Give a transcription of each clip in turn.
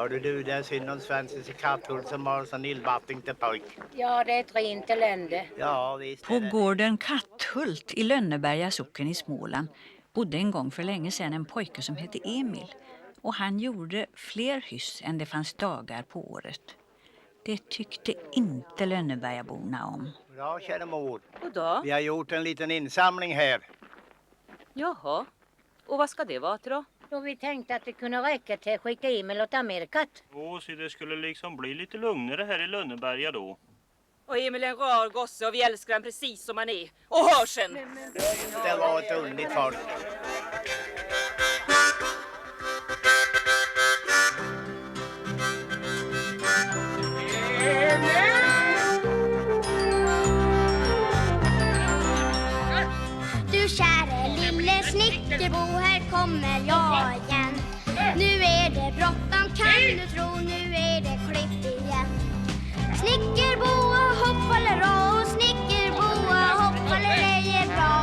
Hörde du, där ser någon svensk i Katthult som har sån illvattning till pojk. Ja, det är ett rent elände. Ja, visst. På gården Katthult i Lönneberga socken i Småland bodde en gång för länge sedan en pojke som hette Emil. Och han gjorde fler hyss än det fanns dagar på året. Det tyckte inte Lönnebergaborna om. Ja, kära mor. Och då? Vi har gjort en liten insamling här. Jaha. Och vad ska det vara till då? Då vi tänkte att det kunde räcka till att skicka Emil åt Amerikat. Så det skulle liksom bli lite lugnare här i Lönneberga då. Och Emil är en rar gosse och vi älskar han precis som han är. Och hör sen! Det var ett underligt folk. Du käre lille snickerbo, här kommer jag igen. Nu är det bråttom, kan du tro, nu är det klipp igen. Snickerboa, hopp faller av, snickerboa, hopp faller ej är bra.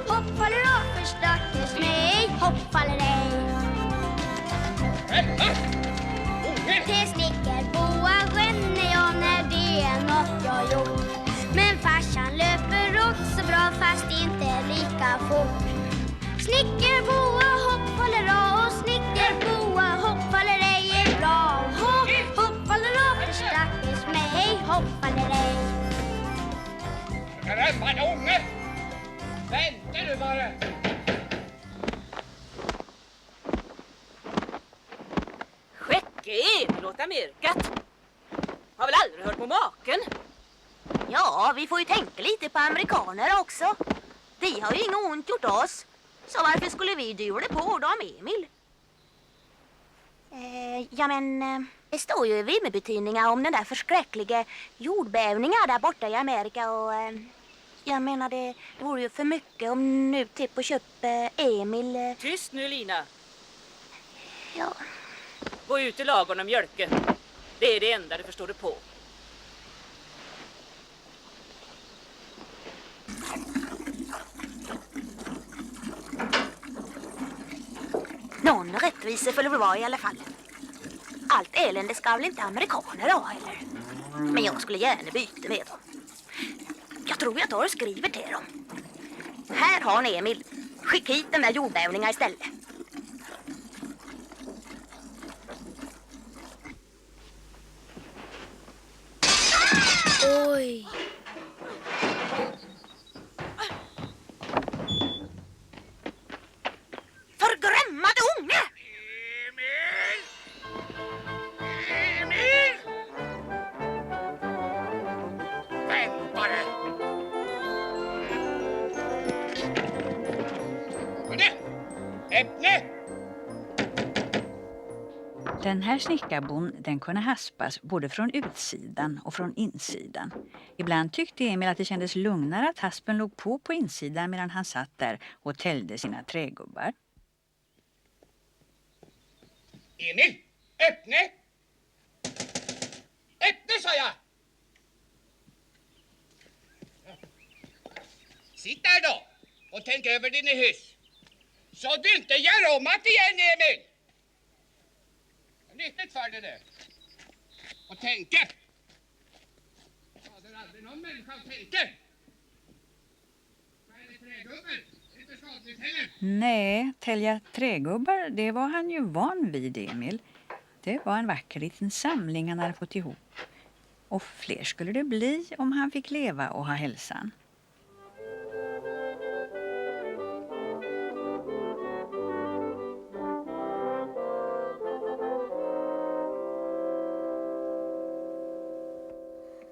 Hopp faller av för stackars mig, hopp faller ej. Till snickerboa ränner jag när det är något jag gjort. Men farsan löper också bra fast inte lika fort. Snickerboa, hopp faller av, snickerboa, hopp faller ej är bra. Hopp faller av för stackars mig, hopp faller ej. Skrämmande unge! Vänta nu bara! Skäcke Emil åt Amerikat. Har väl aldrig hört på maken? Ja, vi får ju tänka lite på amerikaner också. De har ju inget ont gjort oss. Så varför skulle vi djura på dem, Emil? Det står ju i Vimmerbetydningar om den där förskräckliga jordbävningen där borta i Amerika och... jag menar, det vore ju för mycket om nu Tipp och köpa Emil... Tyst nu, Lina. Ja... Gå ut i lagen och mjölke. Det är det enda du förstår det på. Någon rättvisa får det väl vara i alla fall. Allt elände ska väl inte amerikaner ha heller. Men jag skulle gärna byta med dem. Jag tror jag tar och skriver till dem. Här har ni Emil. Skicka hit den där jordbävningen istället. Oj. Förgrämmade unge! Emil! Emil! Vänd bara! Hörde! Äpple! Den här snickarbon, den kunde haspas både från utsidan och från insidan. Ibland tyckte Emil att det kändes lugnare att haspen låg på insidan medan han satt där och täljde sina trägubbar. Emil! Öppne! Öppne, sa jag! Sitt där då och tänk över din hyss. Så du inte gör om att igen, Emil! Nyttigt för dig det. Och tänka. Fader, aldrig någon människa tänker. Vad är det trägubben? Det är inte skadligt heller. Nej, tälja trägubbar, det var han ju van vid, Emil. Det var en vacker liten samling han hade fått ihop. Och fler skulle det bli om han fick leva och ha hälsan.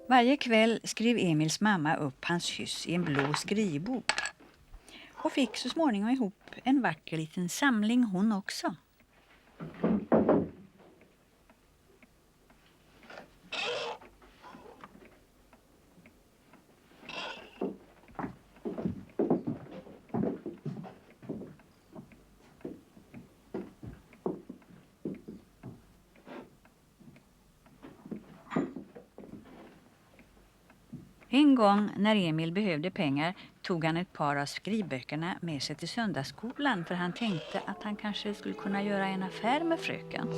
Varje kväll skrev Emils mamma upp hans hyss i en blå skrivbok. Och fick så småningom ihop en vacker liten samling hon också. En gång när Emil behövde pengar tog han ett par av skrivböckerna med sig till söndagsskolan för han tänkte att han kanske skulle kunna göra en affär med fröken.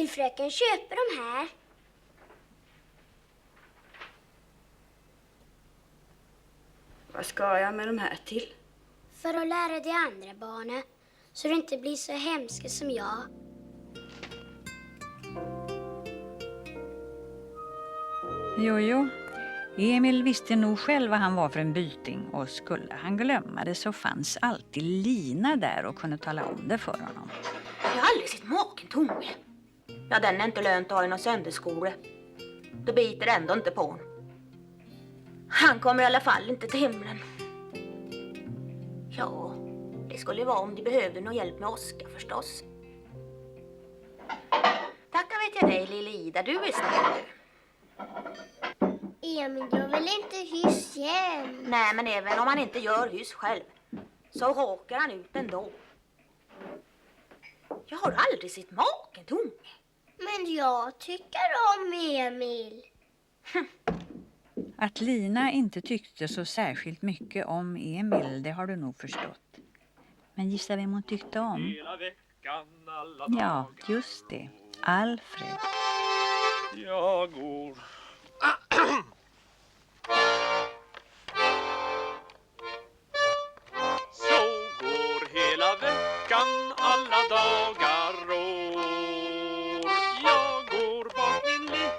Vill fröken köpa de här? Vad ska jag med de här till? För att lära de andra barnen, så du inte blir så hemska som jag. Jo. Emil visste nog själv vad han var för en byting och skulle han glömma det så fanns alltid Lina där och kunde tala om det för honom. Jag har aldrig sett maken Tommy. Ja, den är inte lönt att ha i någon söndagsskola. Det biter ändå inte på honom. Han kommer i alla fall inte till himlen. Ja, det skulle vara om de behövde någon hjälp med Oskar förstås. Tackar vet jag dig, lille Ida. Du är snäll. Emil, jag vill inte hyss igen. Nej, men även om han inte gör hyss själv så råkar han ut ändå. Jag har aldrig sett maken Tommy. Men jag tycker om Emil. Att Lina inte tyckte så särskilt mycket om Emil, det har du nog förstått. Men gissa vem hon tyckte om? Hela veckan, alla Ja, just det. Alfred. Jag går. Så går hela veckan, alla dagar år. Jag går bak min liv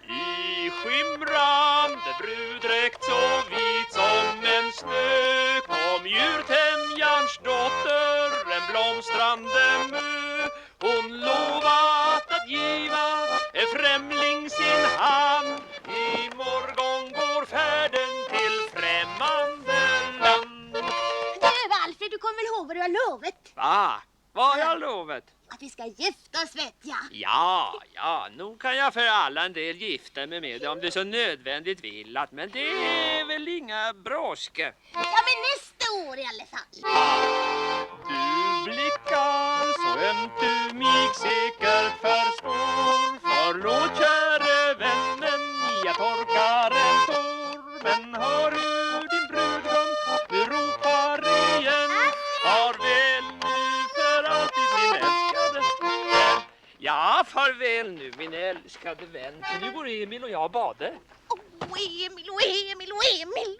i skimrande brudräkt så vit som en snö. Kom djurtämjarns dotter, en blomstrande mö. Hon lovat att giva en främling sin hand. I morgon går färden till främmande land. Du Alfred, du kommer väl ihåg vad du har lovat? Va? Vad har jag lovat? Att vi ska gifta oss, vet jag. Ja, nog kan jag för alla en del gifta mig med det om det så nödvändigt vill att, men det är väl inga brådska. Ja, men nästa år i alla fall. Du blickar så ömt du mig säkert förstår. Förlåt käre vännen, jag torkar en tår. Men hör du din brudgum, du ropar igen. Farväl nu för alltid min älskade vän. Ja, farväl nu min älskade vän. Nu går Emil och jag bade. Emil och Emil och Emil.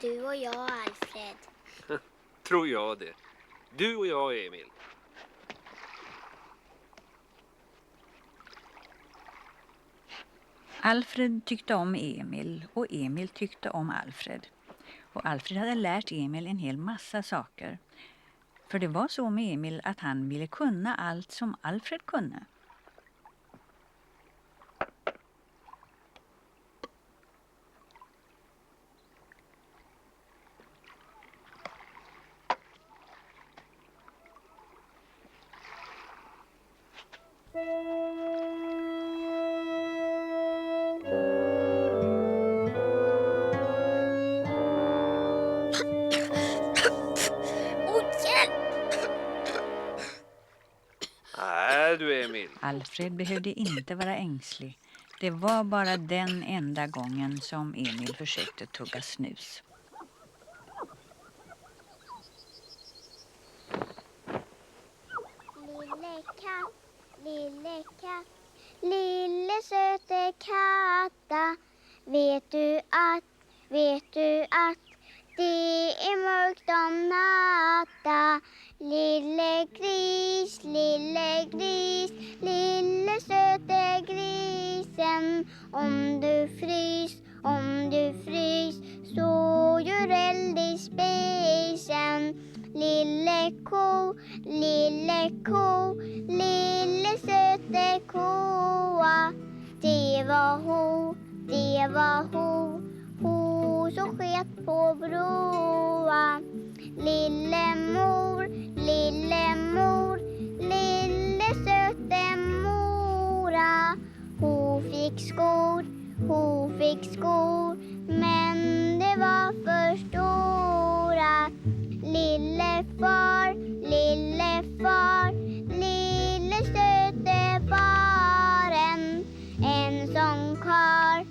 Du och jag, Alfred. Tror jag det. Du och jag, Emil. Alfred tyckte om Emil och Emil tyckte om Alfred. Och Alfred hade lärt Emil en hel massa saker. För det var så med Emil att han ville kunna allt som Alfred kunde. Nej, du Emil. Alfred behövde inte vara ängslig. Det var bara den enda gången som Emil försökte tugga snus. Lille katt, lille söte katta. Vet du att det är mörkt om natta. Lille gris, lille söte grisen. Om du frys, så gör eld i spisen. Lille ko, lille söte koa. Det var ho som sket på broa. Lille mor, lille söte mora. Ho fick skor, men det var för stora. Lille far, sång kvar.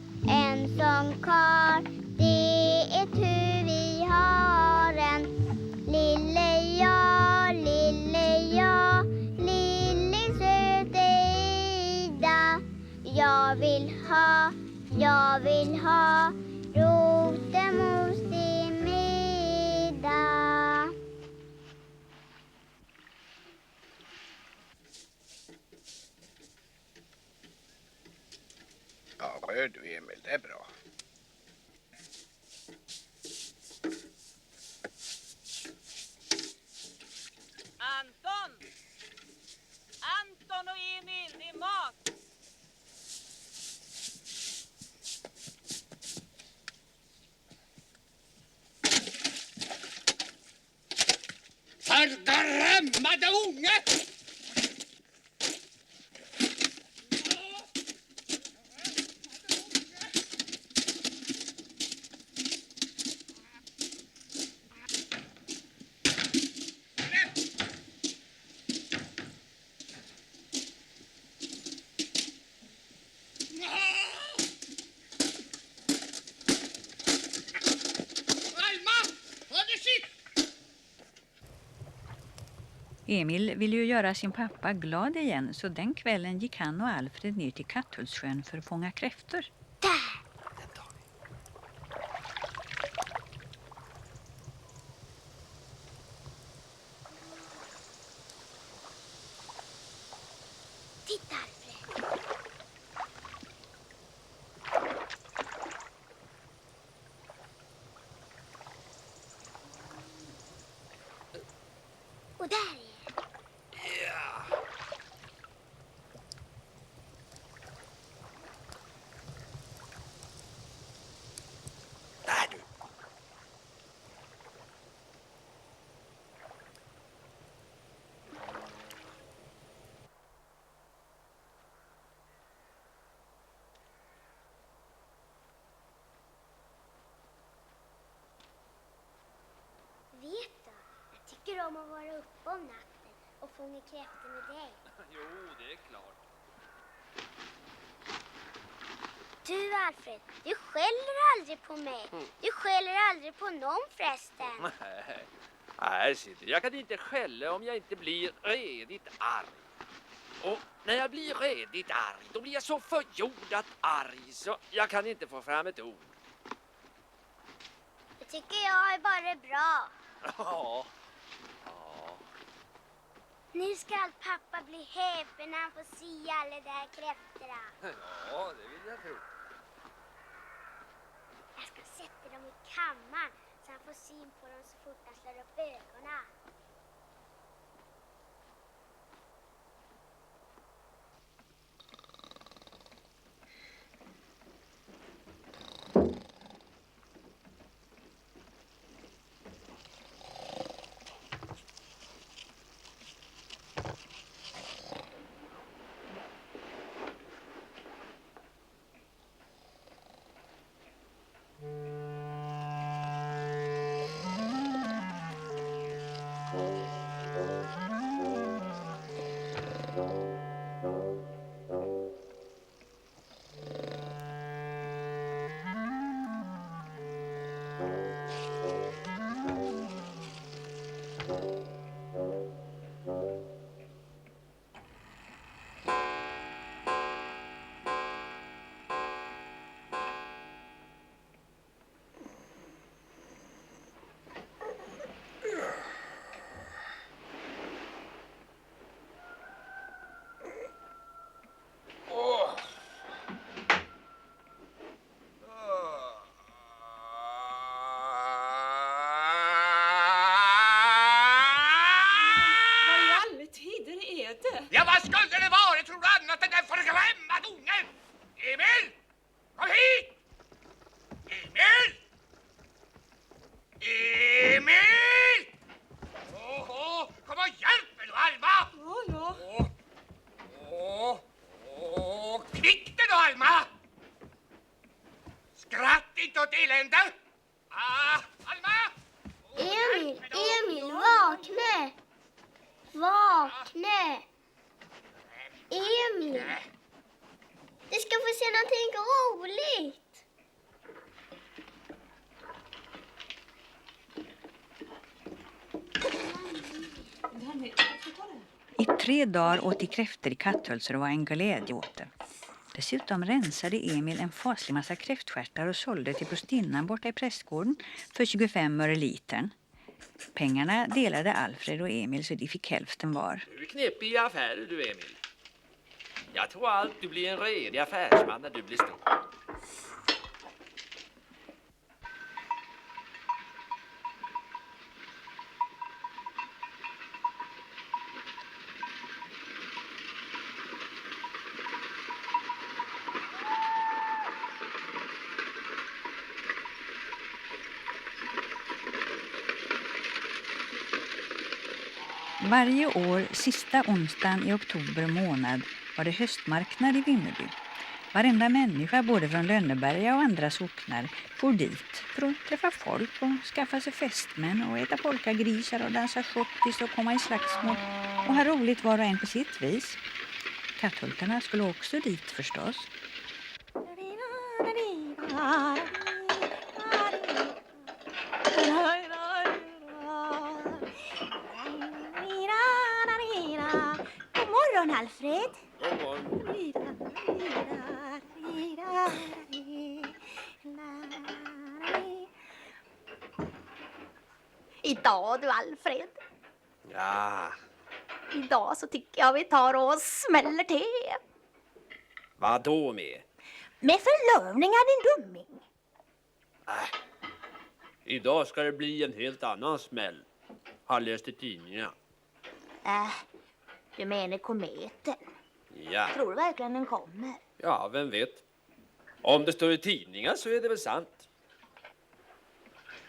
Det är tur vi har en. Lille jag, lille söte Ida. Jag vill ha rotemos till middag. Ja, rör du Emil, det är bra. Anton och Emil, det är mat! Fördrammade unge! Emil ville ju göra sin pappa glad igen, så den kvällen gick han och Alfred ner till Katthultssjön för att fånga kräftor. Titta Alfred. Och där är Där du. Vet du, jag tycker om att vara uppe om natten och fånga kräftor med dig. Jo, det är klart. Du Alfred, du skäller aldrig på mig. Du skäller aldrig på någon förresten. Nej, sitter. Jag kan inte skälla om jag inte blir redigt arg. Och när jag blir redigt arg, då blir jag så förjordat arg så jag kan inte få fram ett ord. Det tycker jag är bara bra. Ja. Nu ska pappa bli häpen när han får se alla de här kräftorna. Ja, det vill jag tro. Jag ska sätta dem i kammaren så han får syn på dem så fort han slår upp ögonen. Ja, vad skulle det vara? Tror du annat än den förgrämmade ungen? Emil! Kom hit! Emil! Emil! Åh, kom och hjälp mig då, Alma! Ja. Kvick dig då, Alma! Skratt inte åt elände! Alma! Emil, vakna! Vakna! Emil! Du ska få se någonting roligt! I 3 dagar åt de kräftor i Katthult så det var en glädje åt det. Dessutom rensade Emil en faslig massa kräftstjärtar och sålde till prostinnan borta i prästgården för 25 öre litern. Pengarna delade Alfred och Emil så de fick hälften var. Du är knepig i affärer du, Emil. Jag tror allt du blir en redig affärsman när du blir stor. Varje år, sista onsdagen i oktober månad, var det höstmarknad i Vimmerby. Varenda människa, både från Lönneberga och andra socknar, for dit för att träffa folk och skaffa sig fästmän och äta polkagrisar och dansa schottis och komma i slagsmål och ha roligt var och en på sitt vis. Katthultarna skulle också dit förstås. God morgon, Alfred. God morgon. Idag du, Alfred. Ja, Idag så tycker jag vi tar och smäller till. vad då med? Med förlovningar, din dumming. Idag ska det bli en helt annan smäll. Har läst i tidningarna. Du menar kometen. Ja. Tror du verkligen den kommer? Ja, vem vet. Om det står i tidningar så är det väl sant.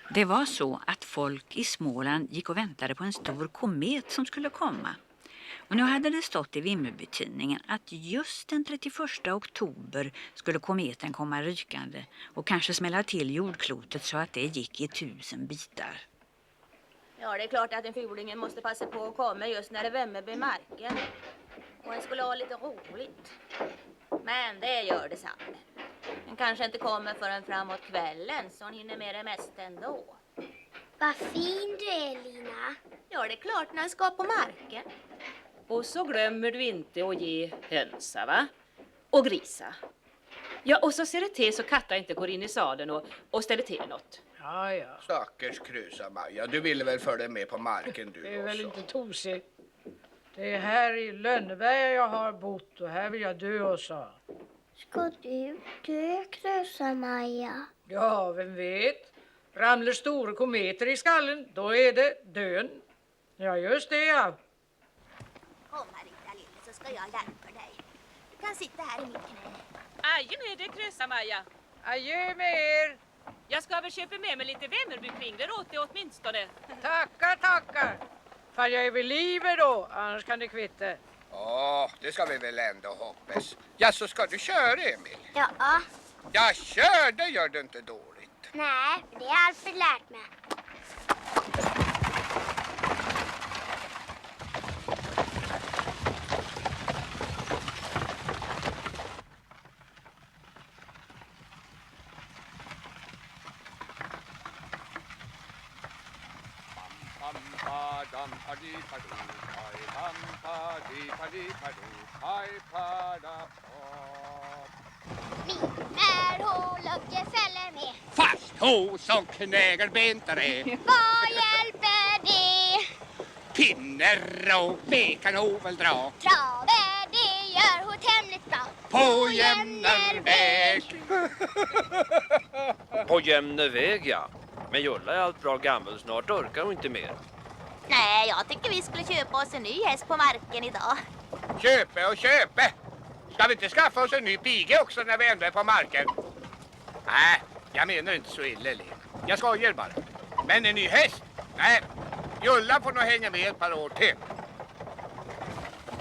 Det var så att folk i Småland gick och väntade på en stor komet som skulle komma. Och nu hade det stått i Vimmerby-tidningen att just den 31 oktober skulle kometen komma rykande och kanske smälla till jordklotet så att det gick i 1000 bitar. Ja, det är klart att en fulingen måste passa på att komma just när det vämmer vid marken. Och en skulle ha lite roligt. Men det gör det samma. Den kanske inte kommer förrän framåt kvällen så hon hinner med det mesta ändå. Vad fin du är, Lina. Ja, det är klart när den ska på marken. Och så glömmer du inte att ge hönsa, va? Och grisa. Ja, och så ser det till så katter inte går in i sadeln och ställer till något. Ja, ja. Stackars Krösa-Maja, du ville väl följa med på marken du också? Det är väl inte tosigt. Det är här i Lönneberga jag har bott och här vill jag dö också. Ska du dö, Krösa-Maja? Ja, vem vet. Ramlar stora kometer i skallen, då är det dön. Ja, just det, ja. Kom här, lilla lille, så ska jag hjälpa dig. Du kan sitta här i mitt knä. Adjö med dig, Krösa-Maja. Adjö med er. Jag ska väl köpa med mig lite Vimmerby-kringler åt dig åtminstone. Tackar. Fall jag är vid livet då, annars kan det kvitta. Ja, det ska vi väl ändå hoppas. Ja, så ska du köra, Emil? Ja. Ja, kör, det gör du inte dåligt. Nej, det har Alfred lärt mig. När Hålöke fäller med Fast hos och knägelbentare. vad hjälper det? Pinner och ve kan hon väl dra. Traver, det gör hon tämligt bra. På jämnar väg. På jämne väg, ja. Men Julla är allt bra gammal, snart orkar hon inte mer. Nej, jag tycker vi skulle köpa oss en ny häst på marken idag. Köpe. Ska vi inte skaffa oss en ny pige också när vi ändå är på marken? Nej, jag menar inte så illa, Lena. Jag skojar bara. Men en ny häst? Nej, Julla får nog hänga med ett par år till.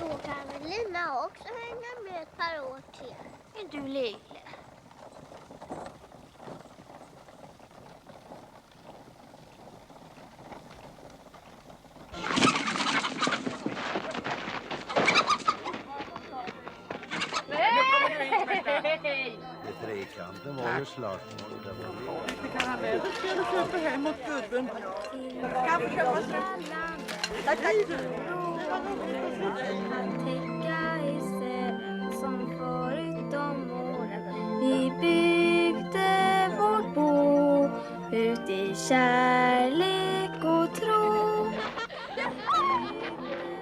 Då kan väl Lina också hänga med ett par år till. Är du lille? trekanten var ju slagsmål. Det kan han väl. Så ska du köpa hem mot gubben. Kan vi köpa som förut om åren. Vi byggde vårt bo ut i kärlek och tro.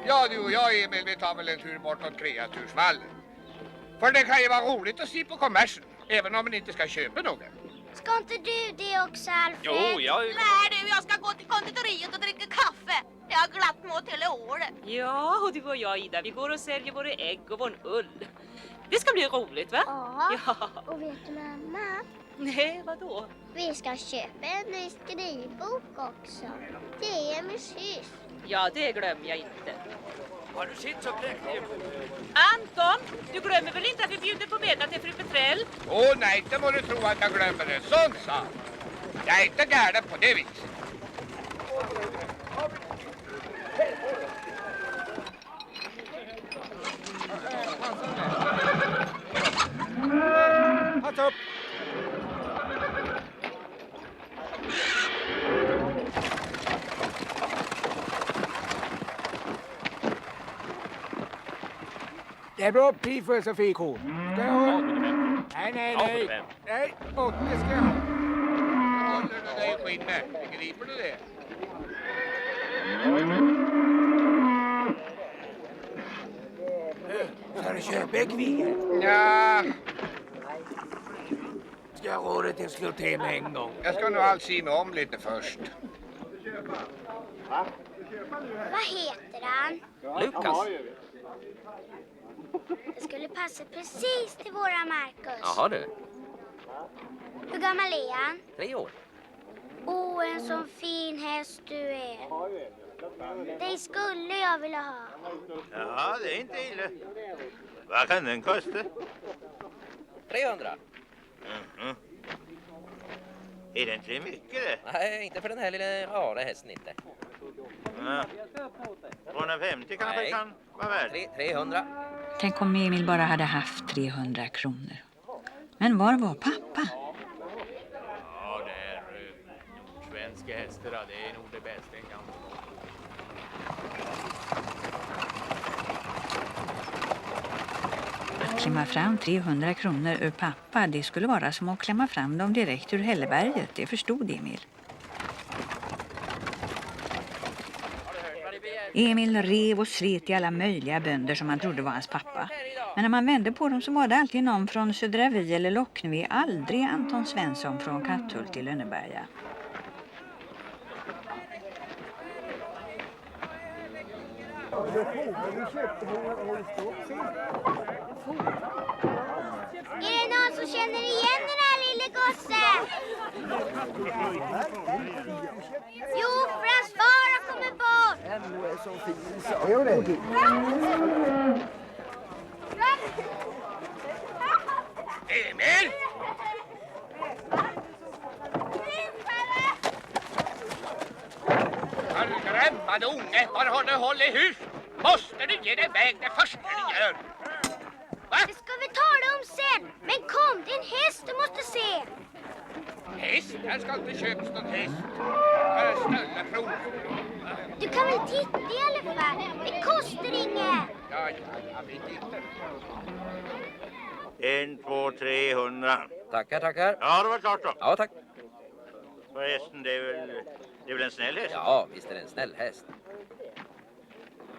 Ja, du och jag, Emil, vi tar väl en tur bortåt Kreatursvallen. För det kan ju vara roligt att se på kommersen, även om man inte ska köpa något. Ska inte du det också, Alfred? Jo, jag... Nej du, jag ska gå till konditoriet och dricka kaffe. Jag har glatt mot hela året. Ja, och du och jag, Ida, vi går och säljer våra ägg och vår ull. Det ska bli roligt, va? Ja. Och vet du, mamma? Nej, vadå? Vi ska köpa en ny skrivbok också. Det är Emils hus. Ja, det glömmer jag inte. Har du sett så präktig? Anton, du glömmer väl inte att vi bjuder på middag till fru Petrell? Nej, inte må du tro att jag glömmer en sån sak. Jag är inte gärna på det viset. Hats upp! Det är bra pris för Sofie-kort. Ska jag ha? Nej. Nej, 80 ska jag ha. Jag håller du dig i skinnet? Begriper du det? Ska du köpa äggvigor? Ja, Ska jag ha det till slå till med en gång? jag ska nog alls se mig om lite först. Vad heter han? Lukas. Det skulle passa precis till våra Marcus. Jaha du. Hur gammal är han? 3 år. En sån fin häst du är. Det skulle jag vilja ha. Ja, det är inte illa. Vad kan den kosta? 300. Mhm. Är det inte mycket det? Nej, inte för den här lilla rara hästen inte. Ja. 250 kanske Nej. kan vara värd. 300. Tänk om Emil bara hade haft 300 kronor. Men var var pappa? Ja, det är nordsvenska hästar. Det är nog det bästa en kan få. Att klämma fram 300 kronor ur pappa, det skulle vara som att klämma fram dem direkt ur Hälleberget, det förstod Emil. Emil rev och slet i alla möjliga bönder som han trodde var hans pappa. Men när man vände på dem så var det alltid någon från Södra-Vi eller Locknevi, aldrig Anton Svensson från Katthult i Lönneberga. Är det någon som känner igen den här lille gossen? Jo, för hans far har kommit bort. Emil! Skrämmande unge, var har du hållit hus? Måste du ge dig iväg det första du gör? Va? Det ska vi tala om sen. Men kom, det är en häst du måste se. Häst? Här ska inte köpas någon häst. Snälla prov. Du kan väl titta i alla fall. Det kostar inget. Ja, jag vet inte. 1, 2, 300. Tackar. Ja, det var klart då. Ja, tack. Förresten, det är väl en snäll häst? Ja, visst är det en snäll häst.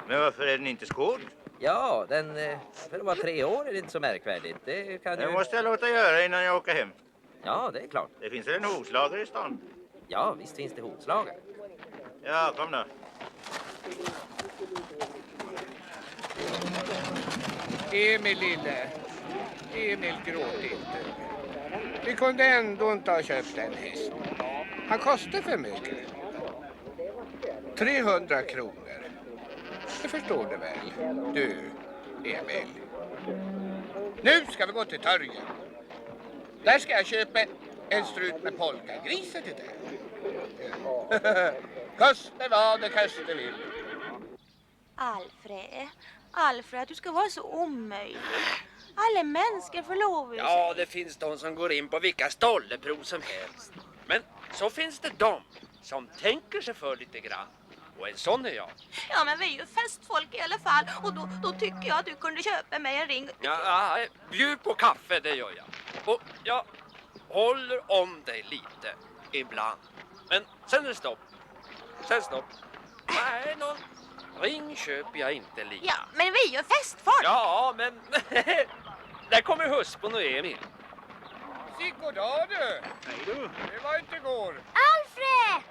Men varför är den inte skodd? Ja, för att vara 3 år är det inte så märkvärdigt. Det kan Det måste jag låta göra innan jag åker hem. Ja, det är klart. Det finns väl en hovslagare i stan? Ja, visst finns det hovslagare. Ja, kom då. Emil lille. Emil gråt inte. Vi kunde ändå inte ha köpt en häst. Han kostar för mycket. 300 kronor. Det förstår du väl, du, Emil. Nu ska vi gå till torget. Där ska jag köpa en strut med polkagrisar till dig. Kosta vad det kosta vill. Alfred, du ska vara så omöjlig. Alla människor förlovar sig. Ja, det finns de som går in på vilka stolleprov som helst. Men så finns det de som tänker sig för lite grann. Och en sån är jag. Ja, men vi är ju festfolk i alla fall. Och då tycker jag att du kunde köpa mig en ring. Ja, bjud på kaffe, det gör jag. Och jag håller om dig lite ibland. Men sen är det stopp. Sen stopp. Nej, någon ring köper jag inte lite. Ja, men vi är ju festfolk. Ja, men där kommer huspon och Emil. Goddag du! Hej du! Det var inte går. Alfred!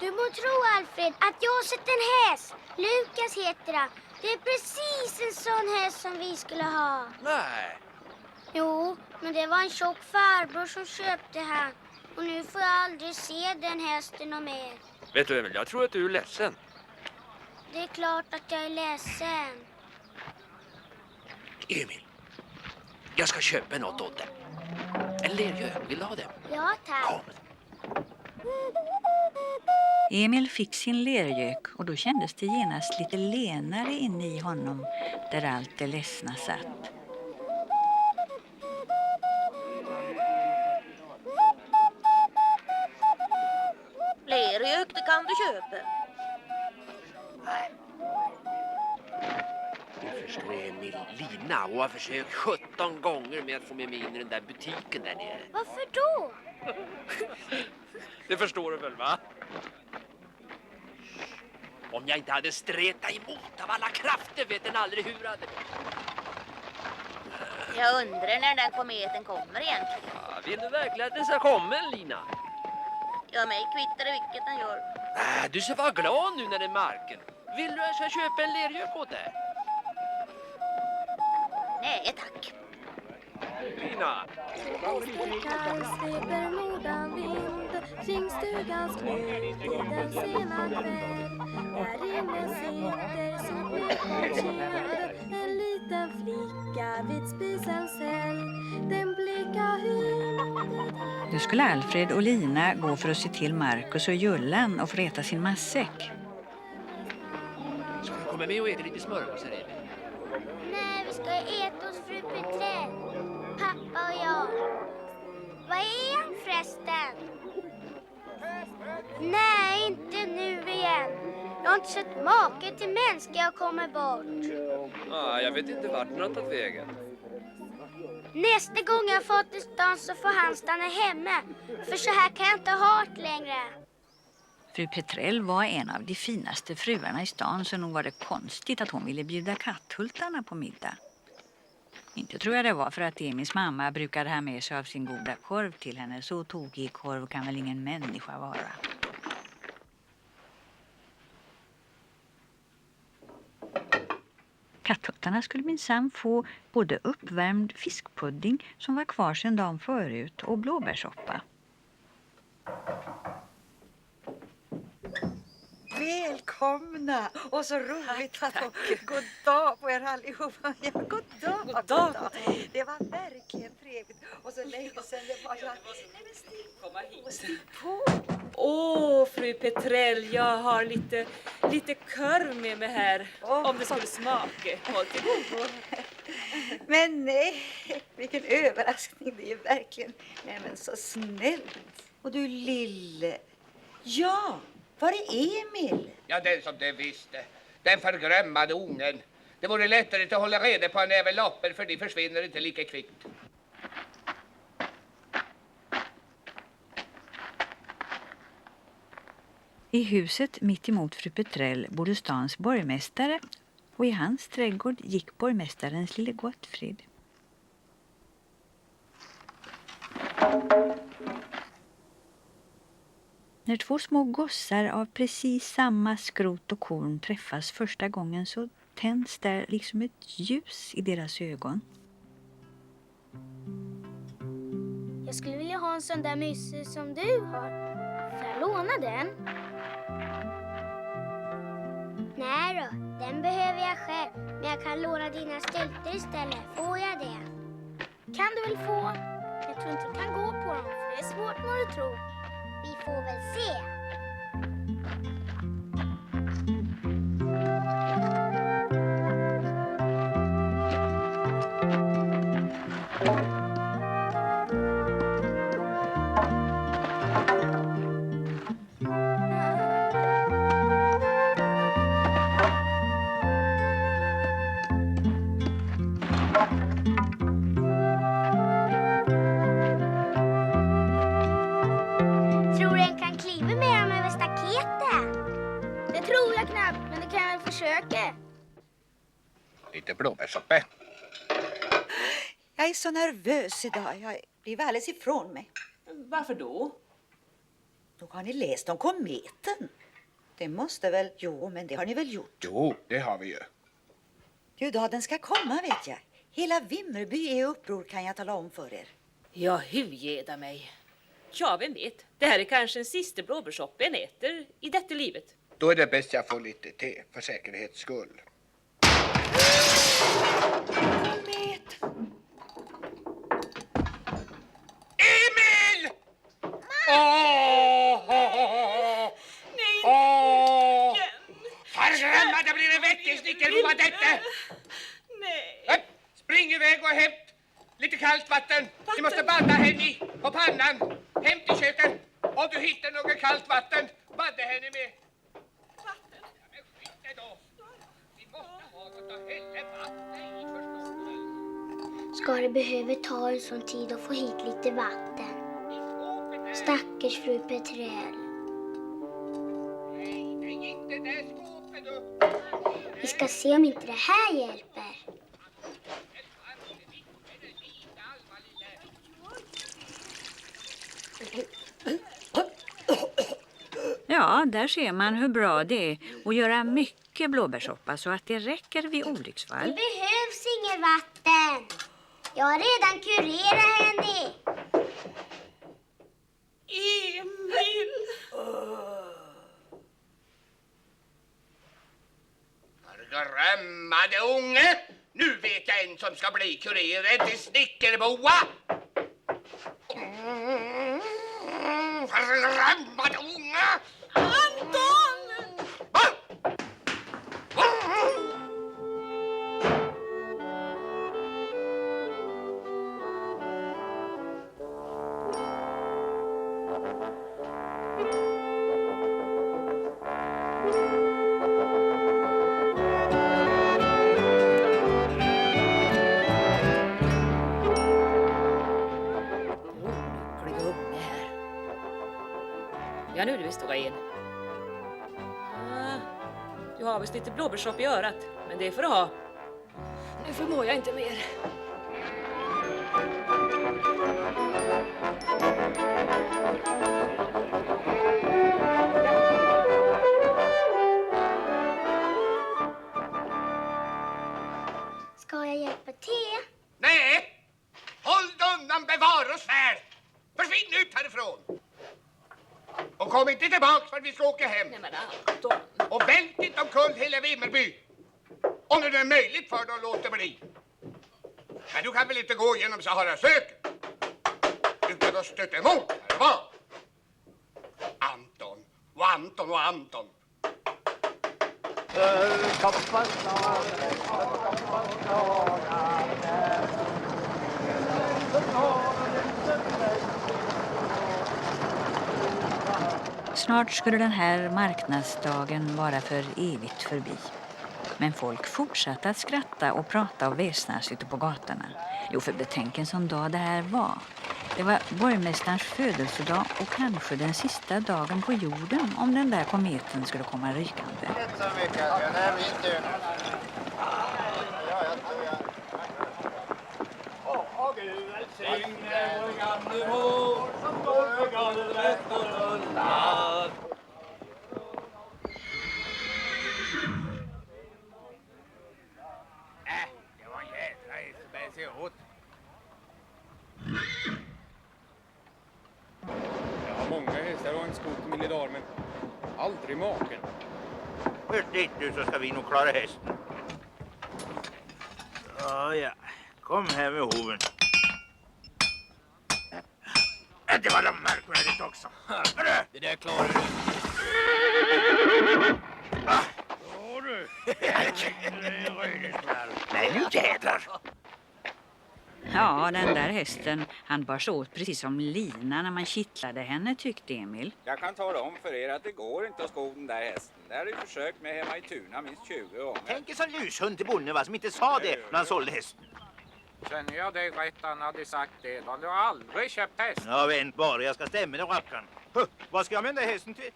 Du må tro, Alfred, att jag har sett en häst. Lukas heter han. Det är precis en sån häst som vi skulle ha. Nej. Jo, men det var en tjock farbror som köpte han. Och nu får jag aldrig se den hästen och mer. Vet du Emil, jag tror att du är ledsen. Det är klart att jag är ledsen. Emil, jag ska köpa något åt dig. En lergök, vill du ha det? Ja, tack. Kom. Emil fick sin lergök och då kändes det genast lite lenare inne i honom där allt det ledsna satt. Lergök, det kan du köpa. Du förstår Emil, Lina har försökt 17 gånger med att få med mig in i den där butiken där nere. Varför då? Det förstår du väl, va? Om jag inte hade stretat emot av alla krafter vet den aldrig hur hade. Jag undrar när den kometen kommer egentligen. Ja, vill du verkligen att den ska komma, Lina? Ja, mig kvittar det vilket den gör. Du ska vara glad nu när det är marken. Vill du att jag ska köpa en lergök åt dig? Nej, tack. Lina. Sveper nordanvind kring stugans knut i den sena kväll. Där inne sitter solnedgångsked en liten flicka vid spisens cell. Den blickar hyn. Nu skulle Alfred och Lina gå för att se till Markus och Jullan och få äta sin matsäck. Ska du komma med och äta lite smörgåsar, Emil? Nej, vi ska äta hos fru Petrell. Pappa och jag. Vad är han förresten? Nej, inte nu igen. Jag har inte sett maken till människa jag kommer bort. Jag vet inte vart den har tagit vägen. Nästa gång jag får till stan så får han stanna hemma. För så här kan jag inte ha det längre. Fru Petrell var en av de finaste fruarna i stan, så nog var det konstigt att hon ville bjuda katthultarna på middag. Inte tror jag det var för att Emils mamma brukade ha med sig av sin goda korv till henne. Så tokig korv kan väl ingen människa vara. Katthultarna skulle minsann få både uppvärmd fiskpudding som var kvar sedan dagen förut och blåbärssoppa. Välkomna! Och så roligt att få god dag på er allihopa. Ja, god dag. God dag. Det var verkligen trevligt. Och så länge sedan det var jag... Komma hit. Fru Petrell, jag har lite korv med mig här. Om det skulle smaka. Håll till godo. Men nej, vilken överraskning. Det är verkligen så snällt. Och du lille... Ja, var är Emil? Ja, den som det visste. Den förgrömmade ungen. Det vore lättare att hålla reda på en även loppen för de försvinner inte lika kvickt. I huset mitt emot fru Petrell bodde stans borgmästare och i hans trädgård gick borgmästarens lille Gottfrid. När två små gossar av precis samma skrot och korn träffas första gången så tänds där liksom ett ljus i deras ögon. Jag skulle vilja ha en sån där mysse som du har. Får jag låna den? Nej då, den behöver jag själv. Men jag kan låna dina stylter istället. Får jag det? Kan du väl få? Jag tror inte du kan gå på dem, för det är svårt vad du tror. Vi får väl se. köket. Lite blåbärssoppa. Jag är så nervös idag. Jag blir alldeles ifrån mig. Varför då? Då har ni läst om kometen. Det måste väl... Jo, men det har ni väl gjort? Jo, det har vi ju. Du, då den ska komma vet jag. Hela Vimmerby är i uppror kan jag tala om för er. Ja, hur geda mig. Ja, vem vet. Det här är kanske en sista blåbärssoppa en äter i detta livet. Då är det bäst jag får lite te för säkerhets skull. Emil! Åh! Fargramma, det blir en väckelsnickel på detta! Nej! Spring iväg och hämt lite kallt vatten. Ni måste badda henne på pannan. Hem till köket. Om du hittar något kallt vatten, badda henne med. Vatten? Ja, men skit det då. Vi måste ha något att hälla vatten i, förstår du? Ska det behöva ta en sån tid att få hit lite vatten? Stackars fru Petrell. Nej, det är inte det skåpet du. Vi ska se om inte det här hjälper. Ja, där ser man hur bra det är att göra mycket blåbärssoppa så att det räcker vid olycksfall. Det behövs inget vatten. Jag har redan kurerat henne. Emil! Förgrämmade unge! Nu vet jag en som ska bli kurerad till snickerboa! Förgrämmade unge! Anton! Ja, nu är det visst att in. Du har visst lite blåbärssoppa i örat, men det får du ha. Nu förmår jag inte mer. Ska jag hjälpa till? Nej! Håll undan, bevara oss väl! Försvinn ut härifrån! Och kom inte tillbaka för att vi ska åka hem. Nej, men Anton. Och vält inte omkull hela Vimmerby. Om det är möjligt för dig att låta bli. Men du kan väl inte gå genom Sahara-söken utan att stöta emot, eller vad? Anton och Anton och Anton. Snart skulle den här marknadsdagen vara för evigt förbi. Men folk fortsatte att skratta och prata och väsnas ute på gatorna. Jo, för betänk en sån dag det här var. Det var borgmästarens födelsedag och kanske den sista dagen på jorden om den där kometen skulle komma rykande. Det var en jädra efterbär sig åt. Jag har många hästar och en skoter idag, men aldrig maken. Först dit nu så ska vi nog klara hästen. Ja. Kom här med hoven. Det var de märkvärdigt också. Det där klarar du. Ja du. Nej nu jädrar. Ja, den där hästen, han bars åt precis som lina när man kittlade henne, tyckte Emil. Jag kan tala om för er att det går inte att sko den där hästen. Det har du försökt med hemma i Tuna minst 20 gånger. Tänk en sån lushund till bonden va, som inte sa det när han sålde hästen. Känner jag dig rätt, han hade sagt det. Då hade jag aldrig köpt häst. Ja, vänt bara, jag ska stämma den rackaren. Vad ska jag med den där hästen till?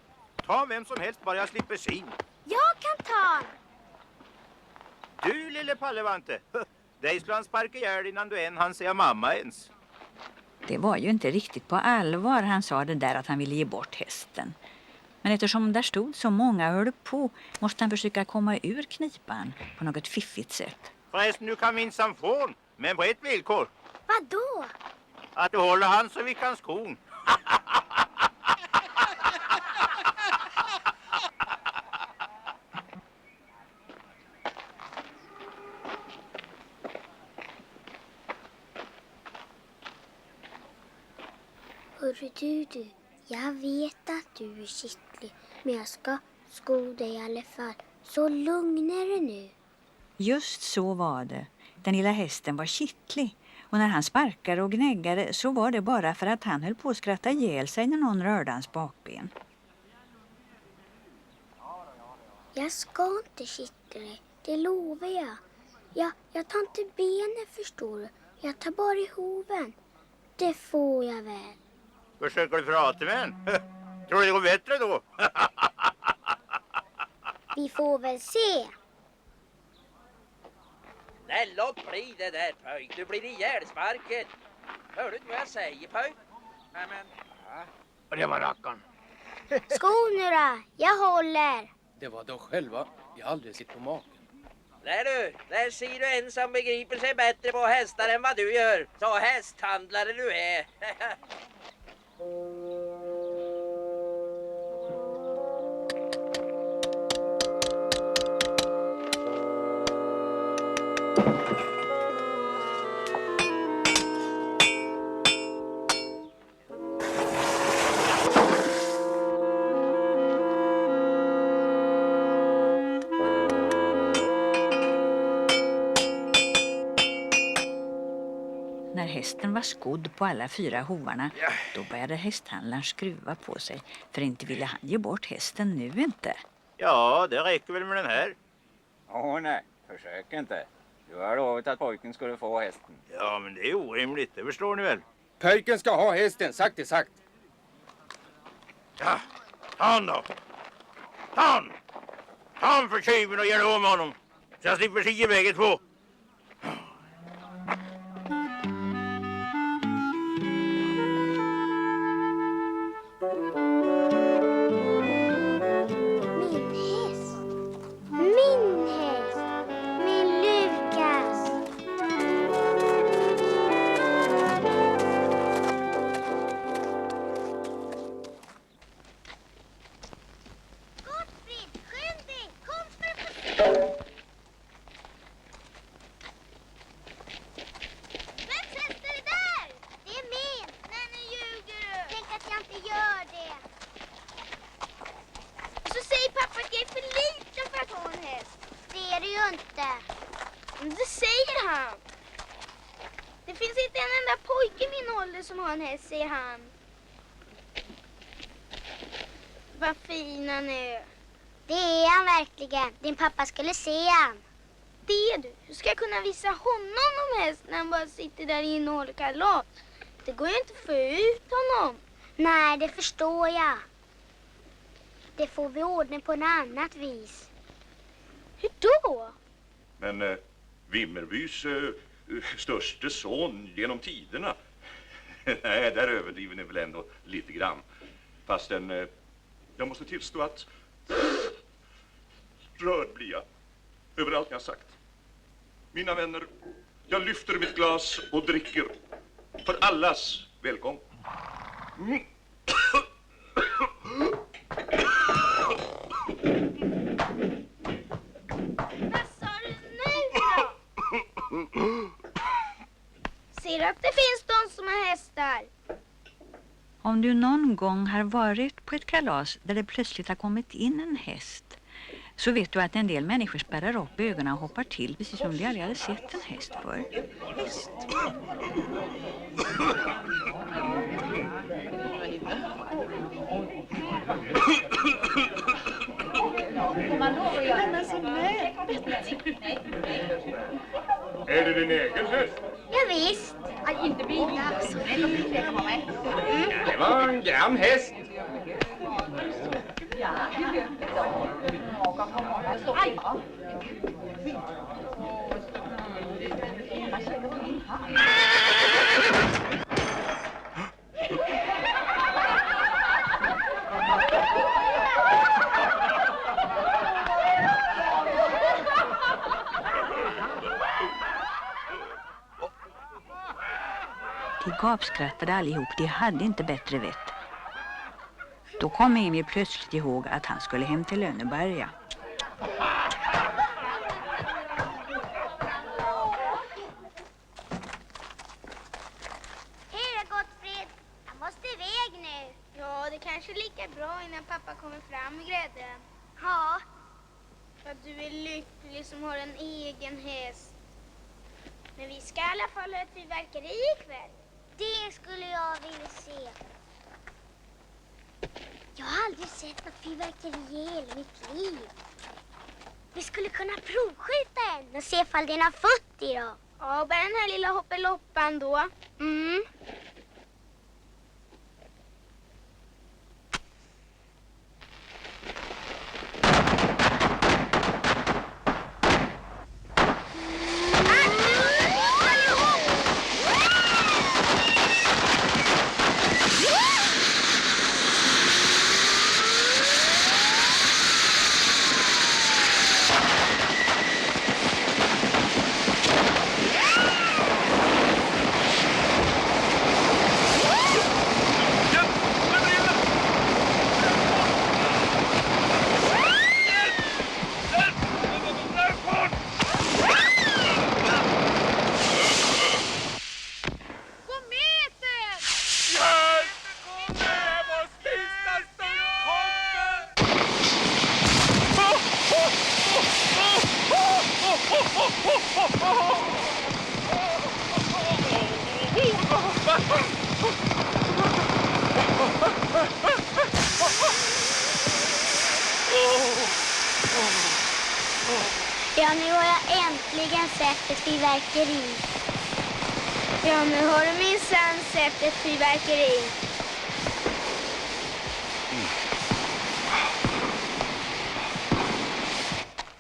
Ta vem som helst bara jag slipper sin. Jag kan ta. Du lille Pallevante. Dig skulle han sparka ihjäl innan du än han säga mamma ens. Det var ju inte riktigt på allvar han sa det där att han ville ge bort hästen. Men eftersom där stod så många höll på måste han försöka komma ur knipan på något fiffigt sätt. Förresten, du kan minsann få hon, men på ett villkor. Vadå? Att du håller han så vi kan skon. Hörru du, jag vet att du är kittlig, men jag ska sko dig i alla fall. Så lugna dig nu. Just så var det. Den lilla hästen var kittlig. Och när han sparkade och gnäggade så var det bara för att han höll på att skratta ihjäl sig när någon rörde hans bakben. Jag ska inte kittla dig, det lovar jag. Jag tar inte benen, förstår du. Jag tar bara i hoven. Det får jag väl. Försöker du prata med en? Tror du det går bättre då? Vi får väl se. Nej, låt bli det där, pöjk. Du blir ihjälsparken. Hör du inte vad jag säger, pöjk? Nej, men... Och det var rackarn. Sko nu då, jag håller. Det var de själva. Jag har aldrig sett på maken. Nej du, där ser du en som begriper sig bättre på hästar än vad du gör. Så hästhandlare du är. När hästen var skodd på alla 4 hovarna, då började hästhandlaren skruva på sig. För inte ville han ge bort hästen nu inte. Ja, det räcker väl med den här. Nej, försök inte. Du har lovat att pojken skulle få hästen. Ja, men det är orimligt, det förstår ni väl. Pöjken ska ha hästen, sagt är sagt. Ja, ta han då. Ta han! Ta han för tjuven och gör om honom. Så jag slipper se bägge två. Som har en häst, säger han. Vad fin han är. Det är han verkligen. Din pappa skulle se han. Det är du. Hur ska jag kunna visa honom om häst när han bara sitter där inne och håller kalas? Det går ju inte att få ut honom. Nej, det förstår jag. Det får vi ordna på något annat vis. Hur då? Men Vimmerbys störste son genom tiderna. Nej, där överdriver ni väl ändå lite grann. Fastän jag måste tillstå att rörd blir jag över allt jag sagt. Mina vänner, jag lyfter mitt glas och dricker för allas välgång. Vad sa du nu då? Ser du att det finns de som har hästar? Om du någon gång har varit på ett kalas där det plötsligt har kommit in en häst, så vet du att en del människor spärrar upp ögonen och hoppar till precis som de aldrig hade sett en häst för. Häst? Är det din egen häst? Ja, visst. Aj, inte mina. Det var en grann häst. De gapskrattade allihop, de hade inte bättre vett. Då kom Emil plötsligt ihåg att han skulle hem till Lönneberga. Hej då, Gottfrid. Jag måste iväg nu. Ja, det kanske är lika bra innan pappa kommer fram i grädden. Ja. För att du är lycklig som har en egen häst. Men vi ska i alla fall ha ett fyrverkeri ikväll. Det skulle jag vilja se. Jag har aldrig sett något fyrverkeri i hela mitt liv. Vi skulle kunna provskjuta en och se ifall den har fått idag. Ja, bara den här lilla hoppeloppan då. Mm. Ja, nu har jag äntligen sett ett fyrverkeri. Ja, nu har du minsann sett ett fyrverkeri.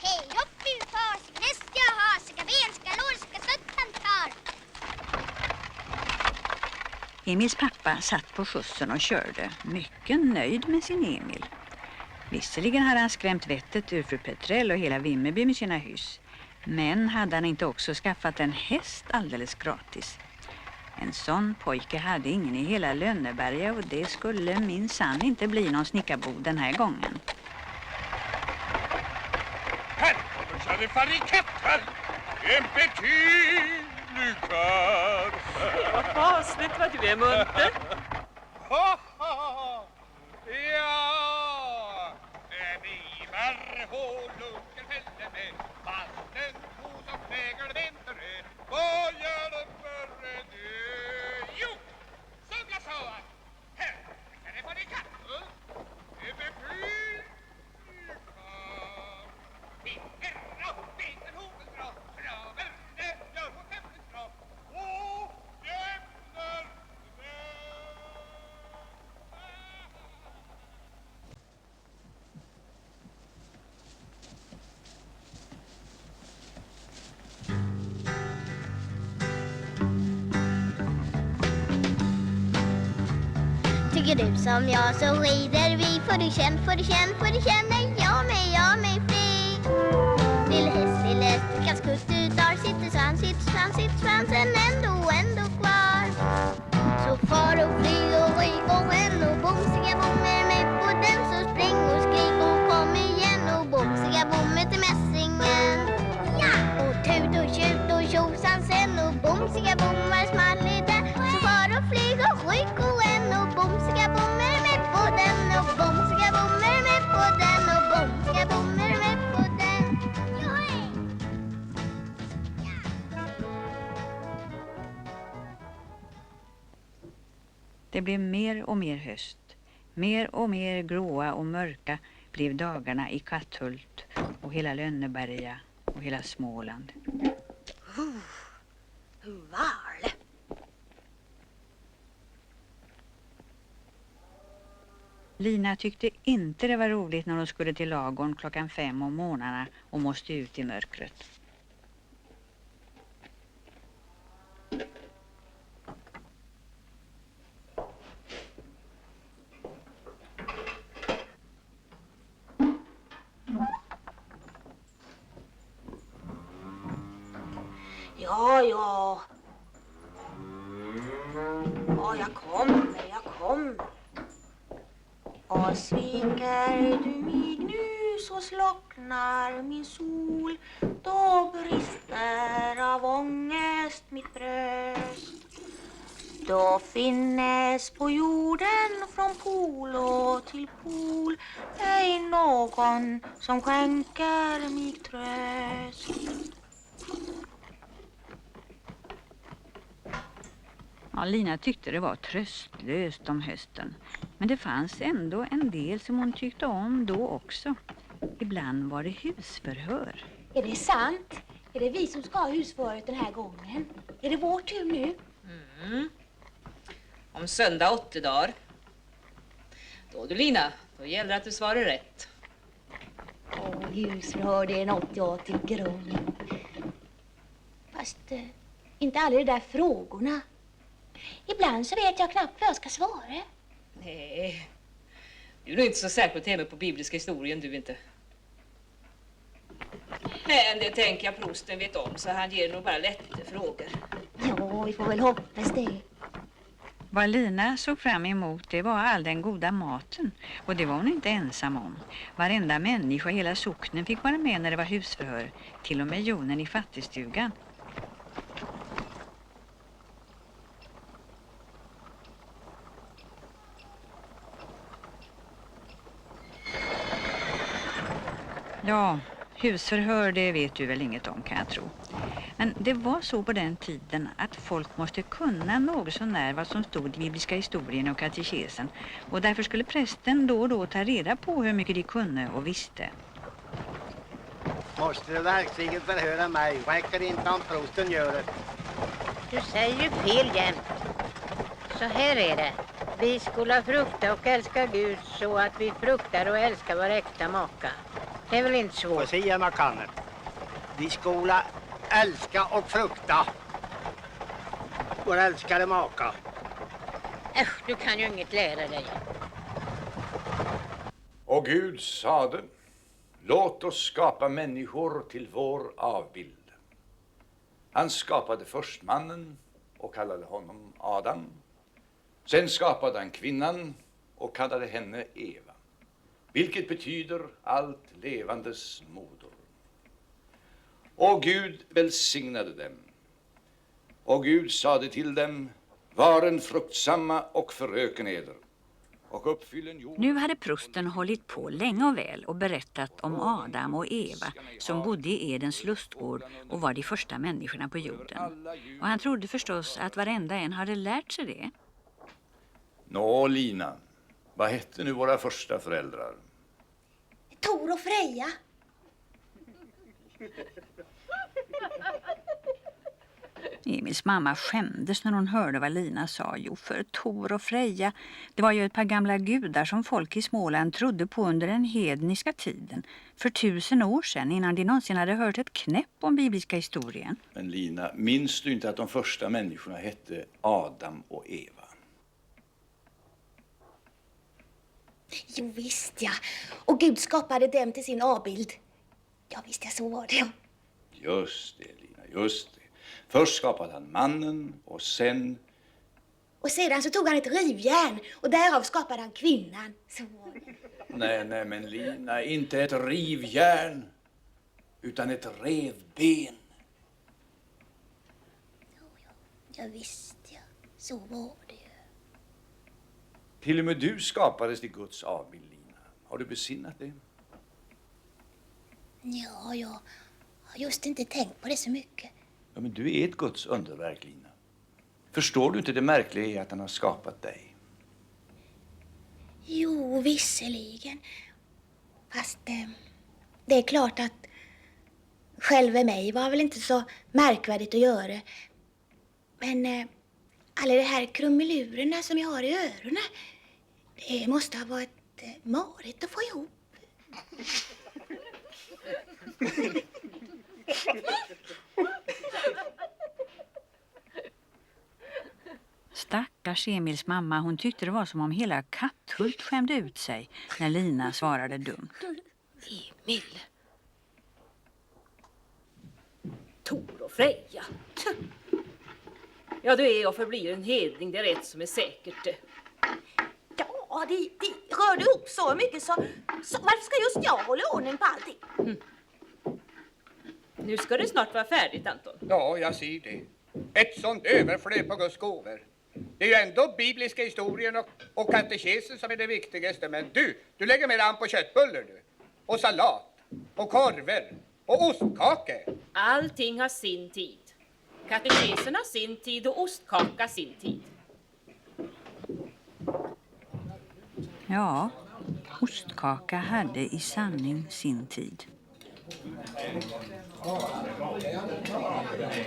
Hej, hopp ut fas, nästa har, ska ben, ska lår, ska tuttan tar. Emils pappa satt på skjutsen och körde, mycket nöjd med sin Emil. Visserligen hade han skrämt vettet ur fru Petrell och hela Vimmerby med sina hus. Men hade han inte också skaffat en häst alldeles gratis? En sån pojke hade ingen i hela Lönneberga och det skulle minsann inte bli någon snickarbod den här gången. Här kommer Charlie-Farikatter! En betydlig kar! Vad fasligt vad du är munter. Ja! En Ivar Hålunker fällde med vatten hos och flägar vinterö. Vad gör det för en ö? Jo, Sövla sa han. Här, det var det katten. En betydlig kar. Vinterra, vinter hoven dra. Bra värde, gör på femten dra. Och jämnar Tycker du som jag så rider vi. Får du känn, får du känn, får du känna. Jag mig fri. Lille häst, kaskutt du tar. Sitter svansen ändå kvar. Så far och flyg och ryk och ränn och bomsiga bommer med på den. Så spring och skrik och kom igen och bomsiga bommer till mässingen. Ja! Och tut och tjut och tjosan sen och bomsiga bommar small i där. Så far och flyg och ryk och ränn och bomsiga bommer med på den. Och bomsiga bommer med på den och bomsiga bommer med på den. Johej! Det blev mer och mer höst. Mer och mer gråa och mörka blev dagarna i Katthult och hela Lönneberga och hela Småland. Varl. Lina tyckte inte det var roligt när hon skulle till lagorn 5:00 om morgnarna och måste ut i mörkret. Ja, ja. Ja, jag kommer. Och sviker du mig nu så slocknar min sol. Då brister av ångest mitt bröst. Då finnes på jorden från polo till pol ej någon som skänker mig tröst. Ja, Lina tyckte det var tröstlöst om hösten. Men det fanns ändå en del som hon tyckte om då också. Ibland var det husförhör. Är det sant? Är det vi som ska ha husförhöret den här gången? Är det vår tur nu? Om söndag 8 dagar. Då du Lina, då gäller det att du svarar rätt. Husförhör, det är något jag tycker om. Fast inte alla de där frågorna. Ibland så vet jag knappt vad jag ska svara. Nej, du är nog inte så särskilt hemma på bibliska historien, du inte. Men det tänker jag prosten vet om, så han ger nog bara lätta frågor. Ja, vi får väl hoppas det. Vad Lina såg fram emot, det var all den goda maten. Och det var hon inte ensam om. Varenda människa i hela socknen fick vara med när det var husförhör. Till och med Jonen i fattigstugan. Ja, husförhör det vet du väl inget om, kan jag tro. Men det var så på den tiden att folk måste kunna något så när vad som stod i bibliska historien och katekesen. Och därför skulle prästen då och då ta reda på hur mycket de kunde och visste. Måste du verkligen förhöra mig? Räcker inte om prosten gör det? Du säger ju fel jämt. Så här är det. Vi skola frukta och älska Gud så att vi fruktar och älskar vår äkta maka. Det är väl inte svårt? Får se man kan. Vi skola älska och frukta vår älskade maka. Du kan ju inget lära dig. Och Gud sade, låt oss skapa människor till vår avbild. Han skapade först mannen och kallade honom Adam. Sen skapade han kvinnan och kallade henne Eva. Vilket betyder allt levandes moder. Och Gud välsignade dem. Och Gud sade till dem, varen fruktsamma och föröken eder. Och uppfyllen jorden. Nu hade prosten hållit på länge och väl och berättat om Adam och Eva som bodde i Edens lustgård och var de första människorna på jorden. Och han trodde förstås att varenda en hade lärt sig det. Nå, Lina, vad hette nu våra första föräldrar? Tor och Freja. Emils mamma skämdes när hon hörde vad Lina sa. Jo, för Tor och Freja, det var ju ett par gamla gudar som folk i Småland trodde på under den hedniska tiden. För 1000 år sedan, innan de någonsin hade hört ett knäpp om bibliska historien. Men Lina, minns du inte att de första människorna hette Adam och Eva? Jo visst ja. Och Gud skapade dem till sin avbild. Ja visst ja, så var det. Just det, Lina, just det. Först skapade han mannen och sen... Och sedan så tog han ett rivjärn och därav skapade han kvinnan. Så var det. Nej, men Lina, inte ett rivjärn utan ett revben. Ja visst ja, så var det. Till och med du skapades till Guds avbild, Lina. Har du besinnat det? Ja, jag har just inte tänkt på det så mycket. Ja, men du är ett Guds underverk, Lina. Förstår du inte det märkliga i att han har skapat dig? Jo, visserligen. Fast det är klart att själva mig var väl inte så märkvärdigt att göra. Men alla de här krumelurerna som jag har i öronen, det måste ha varit lite marigt att få ihop. Stackars Emils mamma, hon tyckte det var som om hela Katthult skämde ut sig när Lina svarade dumt. Emil. Tor och Freja. Ja, du är och förblir en hedning, det är rätt som är säkert det. Ja, det rörde ihop så mycket så varför ska just jag hålla ordning på allting? Nu ska det snart vara färdigt, Anton. Ja, jag ser det. Ett sånt överflöd på Guds gåvor. Det är ju ändå bibliska historien och katekesen som är det viktigaste. Men du lägger mer an på köttbullar du. Och salat. Och korver. Och ostkake. Allting har sin tid. Katekesen har sin tid och ostkaka sin tid. Ja, ostkaka hade i sanning sin tid.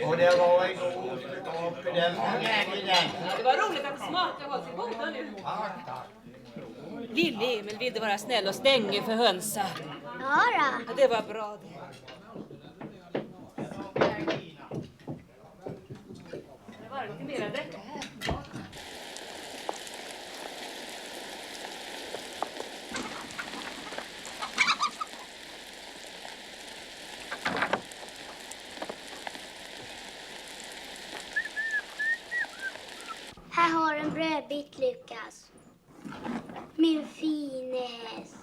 Och det var en god ostkaka den. Det var roligt att smaka vad till goda nu. Lille Emil ville vara snäll och stänga för hönsa. Ja då. Det var bra det. Det var lite mer än detta här. Här har en brödbit, Lukas. Min fine häst.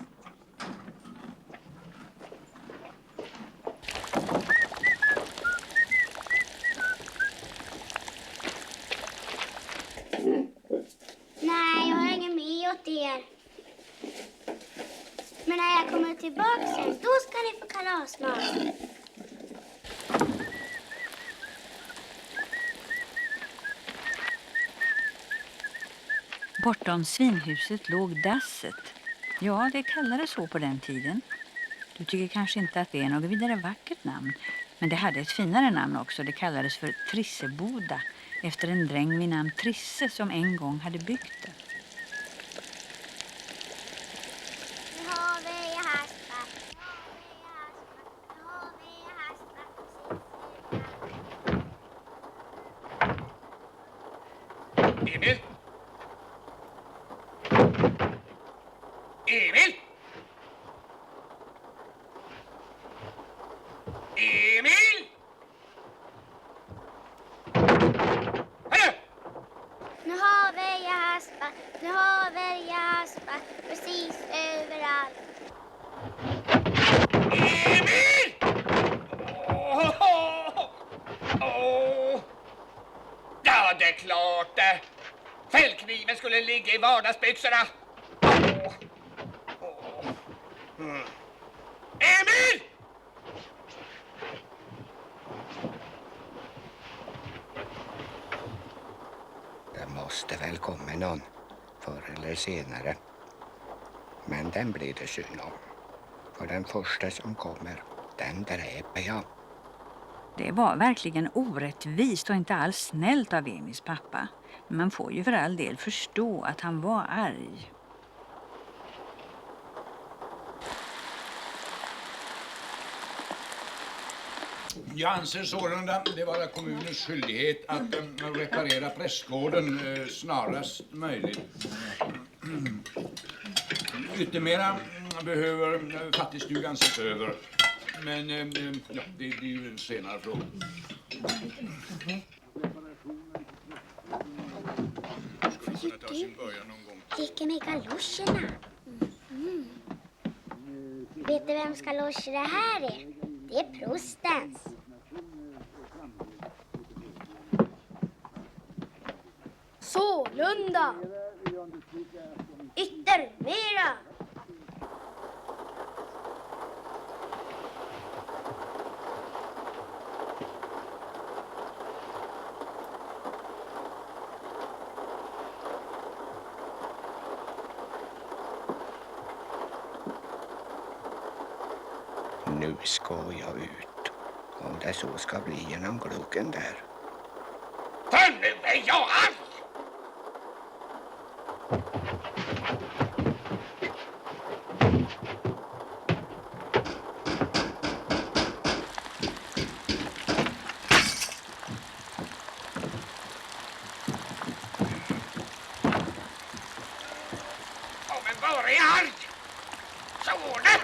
Nej, jag har ingen med åt er. Men när jag kommer tillbaka sen, då ska ni få kalasmat. Bortom svinhuset låg dasset. Ja, det kallades så på den tiden. Du tycker kanske inte att det är något vidare vackert namn. Men det hade ett finare namn också. Det kallades för Trisseboda. Efter en dräng vid namn Trisse som en gång hade byggt det. Nu har vi haspat. Emil? Emil? Emil? Hallå! Nu har vi haspat. Nu har vi haspat. Precis överallt. Emil! Åh! Ja, det är klart det. Fällkniven skulle ligga i vardagsbyxorna. Emil! Det måste väl komma någon förr eller senare. Men den blir det synd om. För den första som kommer, den dräper jag. Det var verkligen orättvist och inte alls snällt av Emils pappa. Men man får ju för all del förstå att han var arg. Jag anser sålunda det vara kommunens skyldighet att reparera prästgården snarast möjligt. Yttermera behöver fattigstugan ses över. Men ja, det är ju en senare fråga. Skulle ta sin början någon gång. Leker med galoscherna. Vet du vems galoscher det här är? Det är prostens. Sålunda. Yttermera. Nu ska jag ut. Om det så ska bli genom gluggen där. För nu är jag arg! vara arg. Så det.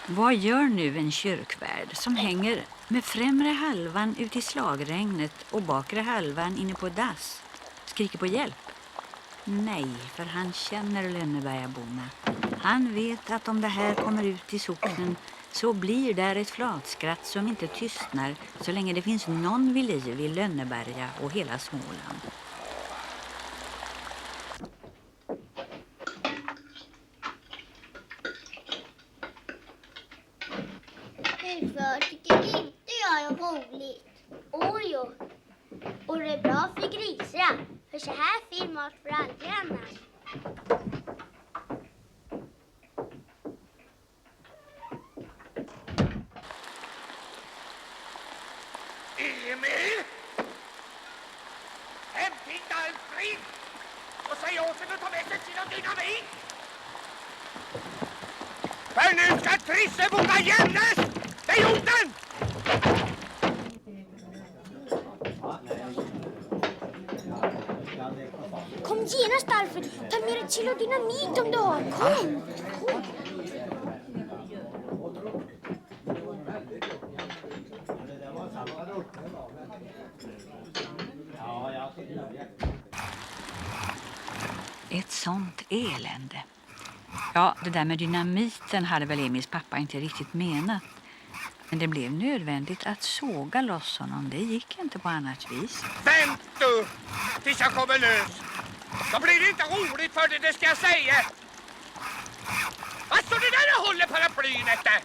Vad gör nu en kyrkvärd som hänger med främre halvan ut i slagregnet och bakre halvan inne på dass? Skriker på hjälp? Nej, för han känner Lönnebergaborna. Han vet att om det här kommer ut i socknen så blir där ett flatskratt som inte tystnar så länge det finns någon vid liv i Lönneberga och hela Småland. Huvud tycker inte jag är roligt. Åjo. Och det är bra för grisar. För så här fin mat får aldrig annars. Emil! Hämta Alfred! Och säg åt sig att ta med sig sina dynamit! För nu ska Trisseboda jämnas! Det är jorden! Kom genast Alfred. Ta med ett kilo dynamit om du har. Kom! Ett sånt elände. Ja, det där med dynamiten hade väl Emils pappa inte riktigt menat. Men det blev nödvändigt att såga loss honom. Det gick inte på annat vis. Vänt du! Tills jag kommer lös. Då blir det inte roligt för det ska jag säga. Vad står det där och håller paraplyn efter?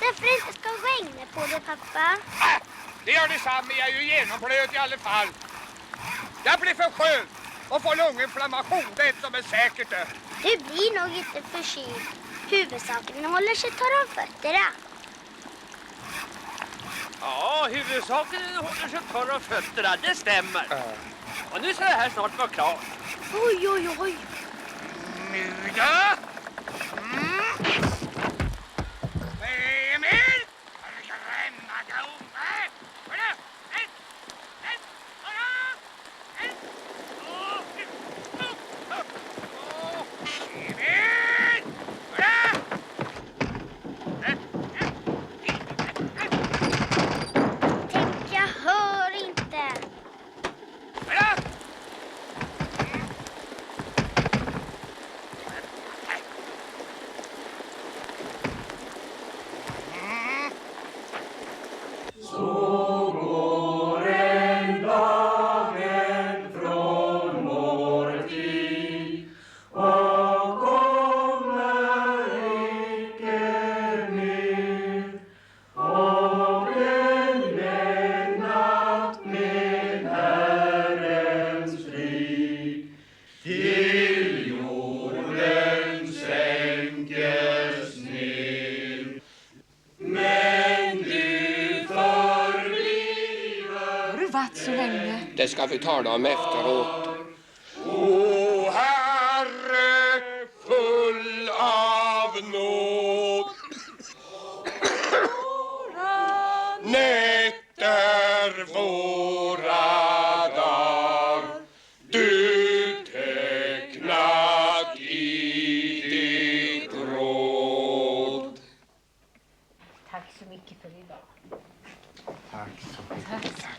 Därför det inte ska regna på det, pappa. Det gör detsamma, jag är ju genomblöd i alla fall. Jag blir för skön och får lunginflammation, det är inte som är säkert. Du blir nog inte förkyld. Huvudsaken håller sig torr om fötterna. Ja, huvudsaken håller sig torr om fötterna, det stämmer. Och nu ska det här snart vara klart. Oj, oj, oj. Nu då? Emil! Skrämmande unge! Hörru! Emil! Hörru! Tänk, jag hör inte. Hörru! Det ska vi tala om efteråt. O Herre, full av nåd. Nätter våra dag du tecknat i ditt råd. Tack så mycket för idag. Tack så mycket. Tack.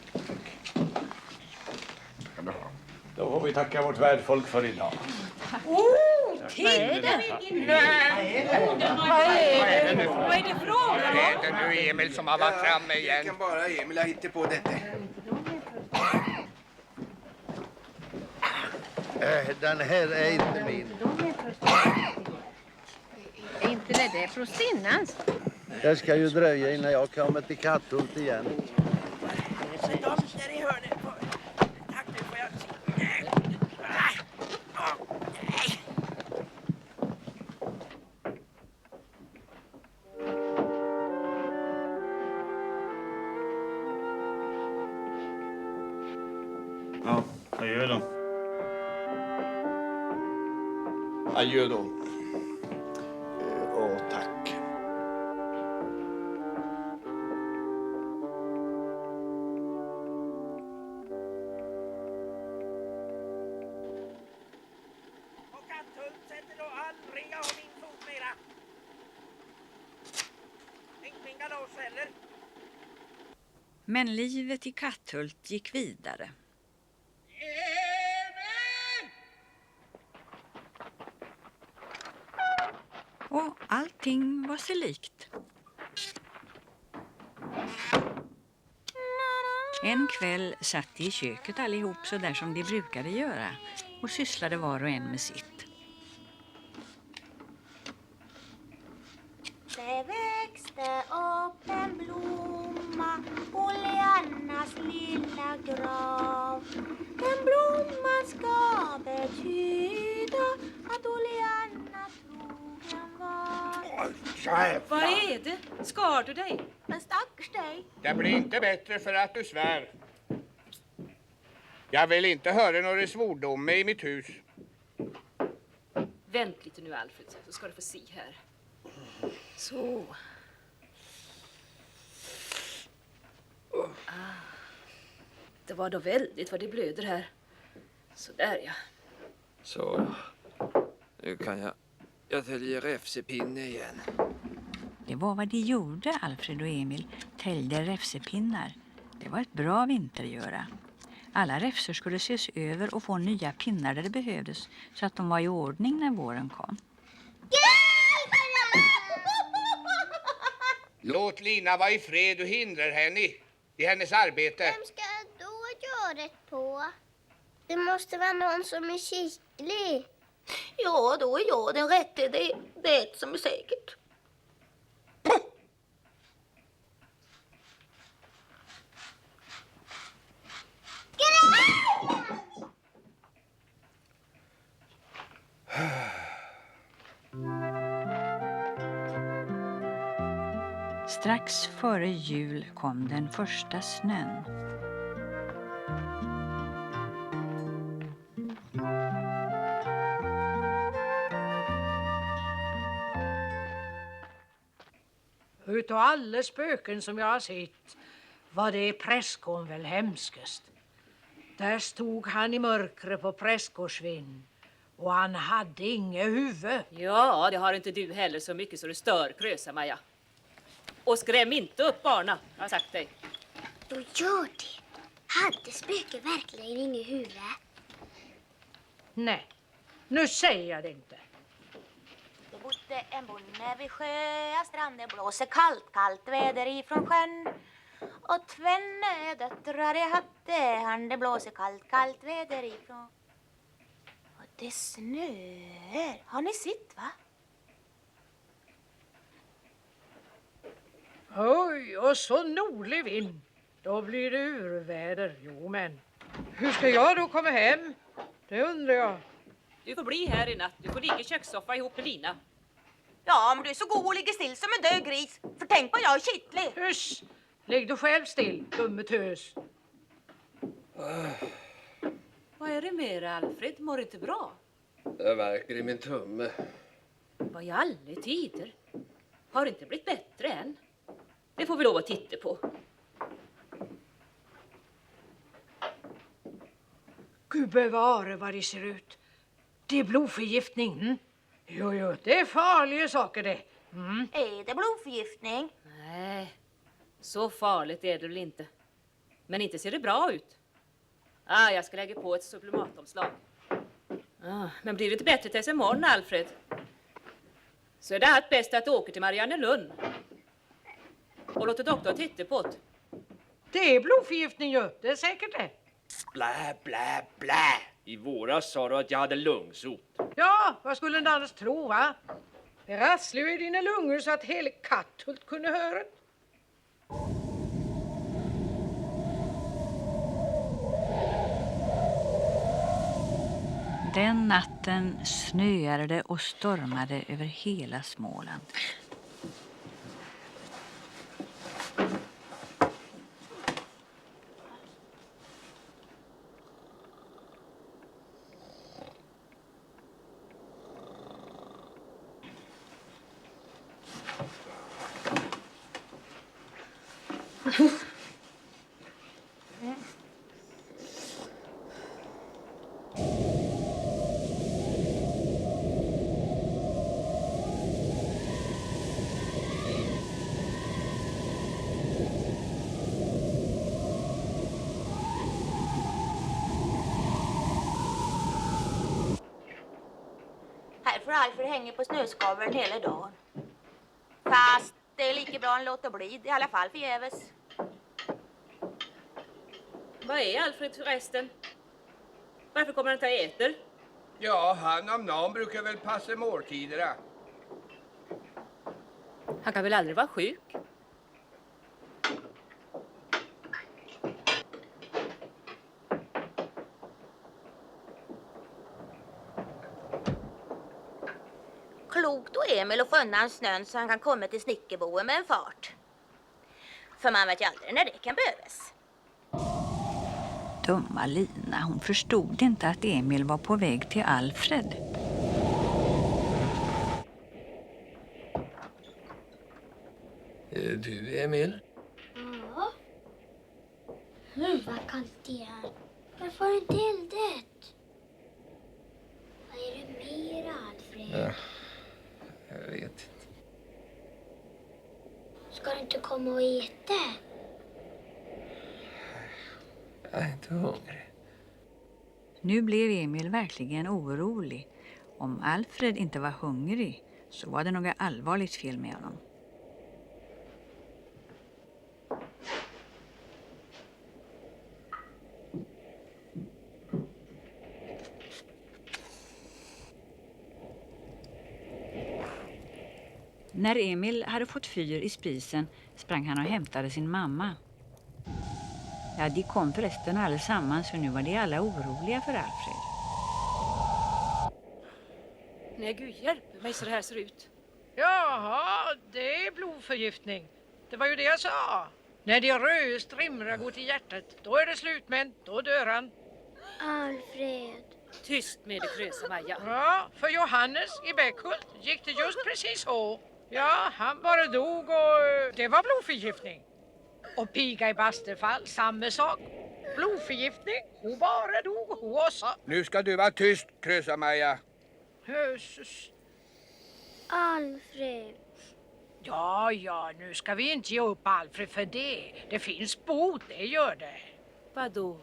Då får vi tacka vårt värdfolk för idag. Titta vilken Vad är det frågan om? Det är nu Emil som har varit framme igen. Det kan bara Emil ha hittat på detta. Den här är inte min. Är inte det prostinnans? Det ska ju dröja innan jag kommer till Katthult igen. Adjö då. Och tack. Och Katthult sätter då aldrig av min fot mera. Inte min galosch heller. Men livet i Katthult gick vidare. Och allting var sig likt. En kväll satt de i köket allihop så där som de brukade göra och sysslade var och en med sitt. Det växte upp en blomma på Leannas lilla grav. Den blomman ska betyda att Oleanna trogen var. Vad är det? Skar du dig? Men stackars dig. Det blir inte bättre för att du svär. Jag vill inte höra några svordomar i mitt hus. Vänt lite nu, Alfred, så ska du få se här. Så. Det var då väldigt vad det blöder här. Så där, ja. Så, nu kan jag tälja räfsepinne igen. Det var vad de gjorde, Alfred och Emil, täljde räfsepinnar. Det var ett bra vintergöra. Alla räfsor skulle ses över och få nya pinnar där det behövdes så att de var i ordning när våren kom. Låt Lina vara i fred och hindrar henne i hennes arbete. Vem ska jag då göra det på? Det måste vara någon som är skicklig. Ja, då är jag den rätte. Det är ett som är säkert. Strax före jul kom den första snön. Utav alla spöken som jag har sett var det prästgården väl hemskast. Där stod han i mörkret på prästgårdsvind och han hade inget huvud. Ja, det har inte du heller så mycket så du stör Krösa-Maja. Och skräm inte upp barna, har jag sagt dig. Då gör det. Hade spöket verkligen inget huvud? Nej, nu säger jag det inte. Det bodde en bonde vid sjöstrand. Det blåser kallt, kallt väder ifrån sjön. Och tvenne döttrar det hade han. Det blåser kallt, kallt väder ifrån. Och det snöar. Har ni sett, va? Oj, och så nordlig vind. Då blir det urväder. Jo, men hur ska jag då komma hem? Det undrar jag. Du får bli här i natt. Du får ligga i kökssoffa ihop med Lina. Ja, men du är så god och ligger still som en död gris. För tänk på jag är kittlig. Husch! Lägg du själv still, dumme tös. Vad är det med dig, Alfred? Mår inte bra? Jag verkar i min tumme. Vad i alla tider? Har det inte blivit bättre än? Det får vi lov att titta på. Gud bevare vad det ser ut. Det är blodförgiftning. Mm? Jo, det är farliga saker det. Mm. Är det blodförgiftning? Nej, så farligt är det väl inte. Men inte ser det bra ut. Jag ska lägga på ett sublimatomslag. Men blir det inte bättre tills imorgon, Alfred? Så är det allt bäst att du åker till Mariannelund. Och låter doktorn titta på det. Det är blodförgiftning ju, det är säkert det. Blä, blä, blä. I våras sa du att jag hade lungsot. Ja, vad skulle en annars tro, va? Det rasslar ju i dina lungor så att hela Katthult kunde höra. Den natten snöade det och stormade över hela Småland. Här får Alfred hänga på snöskavlen hela dagen. Fast det är lika bra än låta bli, i alla fall förgäves. Vad är Alfred förresten? Varför kommer han inte och äter? Ja, han om någon brukar väl passa måltiderna. Han kan väl aldrig vara sjuk? Klokt och Emil och få undan snön så han kan komma till snickerboen med en fart. För man vet ju aldrig när det kan behövas. Dumma Lina, hon förstod inte att Emil var på väg till Alfred. Du, Emil? Ja. Vad kallt det är. Varför har du inte eldet? Vad är det mer, Alfred? Ja, jag vet inte. Ska du inte komma och äta? Jag är inte hungrig. Nu blev Emil verkligen orolig. Om Alfred inte var hungrig så var det något allvarligt fel med honom. När Emil hade fått fyr i spisen sprang han och hämtade sin mamma. Ja, de kom förresten allesammans så nu var de alla oroliga för Alfred. Nej, Gud hjälp mig så det här ser ut. Jaha, det är blodförgiftning. Det var ju det jag sa. När de röda strimrar går till hjärtat, då är det slut med, då dör han. Alfred. Tyst med det, Krösa Maja. Ja, för Johannes i Bäckhult gick det just precis så. Ja, han bara dog och det var blodförgiftning. Och piga i Bastefall, samma sak. Blodförgiftning, hon bara dog, hon också. Nu ska du vara tyst, Krösa-Maja. Jösses. Alfred. Ja, nu ska vi inte ge upp Alfred för det. Det finns bot, det gör det. Vadå?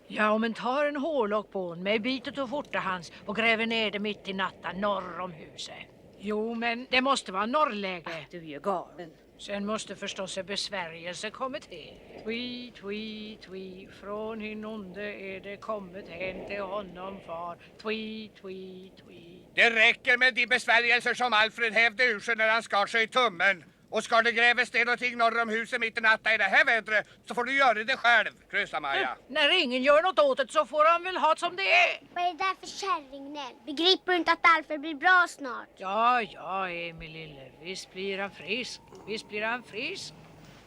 Ja, om en tar en hårlock på hon med bitet och fortahans och gräver ner det mitt i natten norr om huset. Jo, men det måste vara norrläge. Du är ju galen. Sen måste förstås en besvärjelse kommit till. Twi, twi, twi, från hin onde är det kommit hem till honom far. Twi, twi, twi. Det räcker med de besvärjelser som Alfred hävde ur sig när han skar sig i tummen. Och ska det grävas ner någonting norr om huset mitt i natten i det här vädret så får du göra det själv, Krösa-Maja. När ingen gör något åt det så får han väl ha det som det är. Vad är det där för kärringnäll? Begriper du inte att Alfred blir bra snart? Ja, Emil lille. Visst blir han frisk. Visst blir han frisk.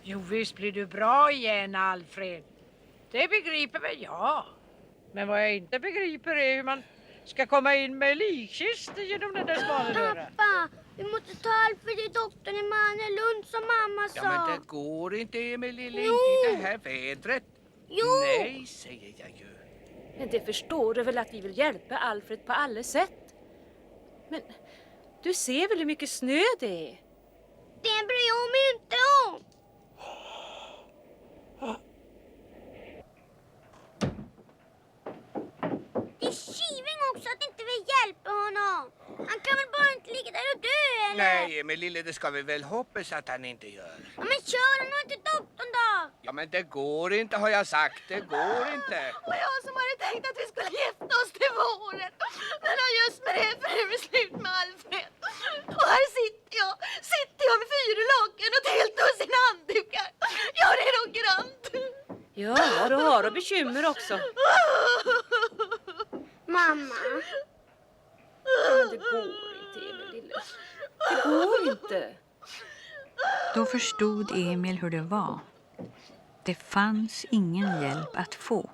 Jo, visst blir du bra igen, Alfred. Det begriper väl jag. Men vad jag inte begriper är hur man ska komma in med likkist genom den där smala dörren. Pappa, vi måste ta Alfred till doktorn i Marielund som mamma sa. Ja, men det går inte, Emil lille, Jo. inte i det här vädret. Jo. Nej, säger jag ju. Men det förstår du väl att vi vill hjälpa Alfred på alla sätt? Men du ser väl hur mycket snö det är? Det bryr jag mig inte om. Det är tjuving också att inte vi hjälper honom. Han kan väl bara inte ligga där och dö, eller? Nej, Emil lille, det ska vi väl hoppas att han inte gör. Ja, men kör honom till doktorn då. Ja, men det går inte, har jag sagt. Det går inte. Och jag som hade tänkt att vi skulle gifta oss till våren. Men har just med det för det är slut med Alfred. Och här sitter jag med 4 lakan och ett helt dussin handdukar. Ja, det är nog grant. Ja, du har och bekymmer också. Mamma. Men det går inte, Emil lille. Det går inte. Då förstod Emil hur det var. Det fanns ingen hjälp att få.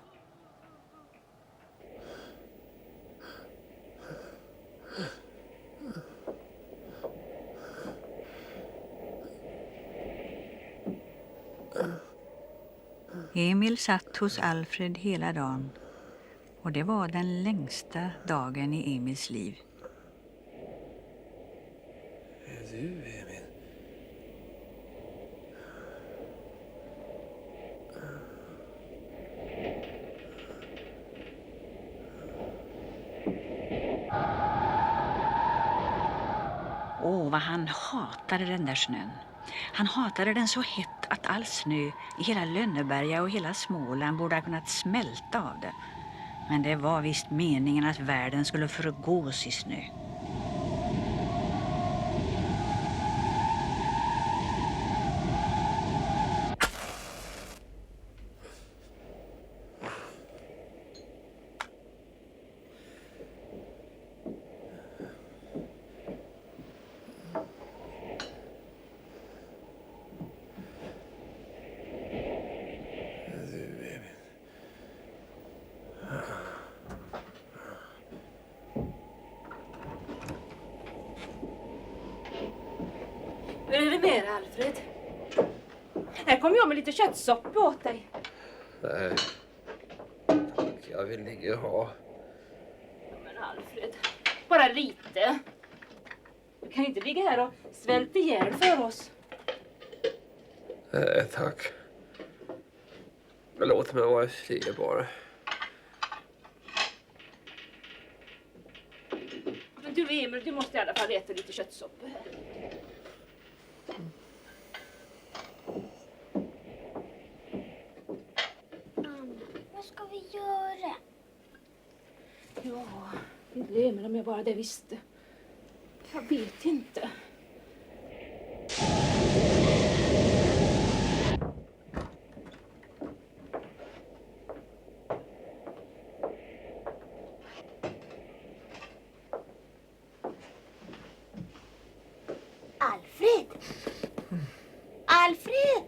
Emil satt hos Alfred hela dagen och det var den längsta dagen i Emils liv. Är du, Emil? Åh, vad han hatade den där snön. Han hatade den så hett att all snö i hela Lönneberga och hela Småland borde ha kunnat smälta av det. Men det var visst meningen att världen skulle förgås i snö. Hur är det med dig, Alfred? Här kommer jag med lite köttsoppa åt dig. Nej, tack, jag vill inte ha. Men Alfred, bara lite. Du kan inte ligga här och svälta ihjäl för oss. Nej, tack. Låt mig vara fri bara. Men du, Emil, du måste i alla fall äta lite köttsoppa här. Vad ska vi göra? Ja, lille Emil, om jag bara det visste. Jag vet inte. Alfred! Alfred!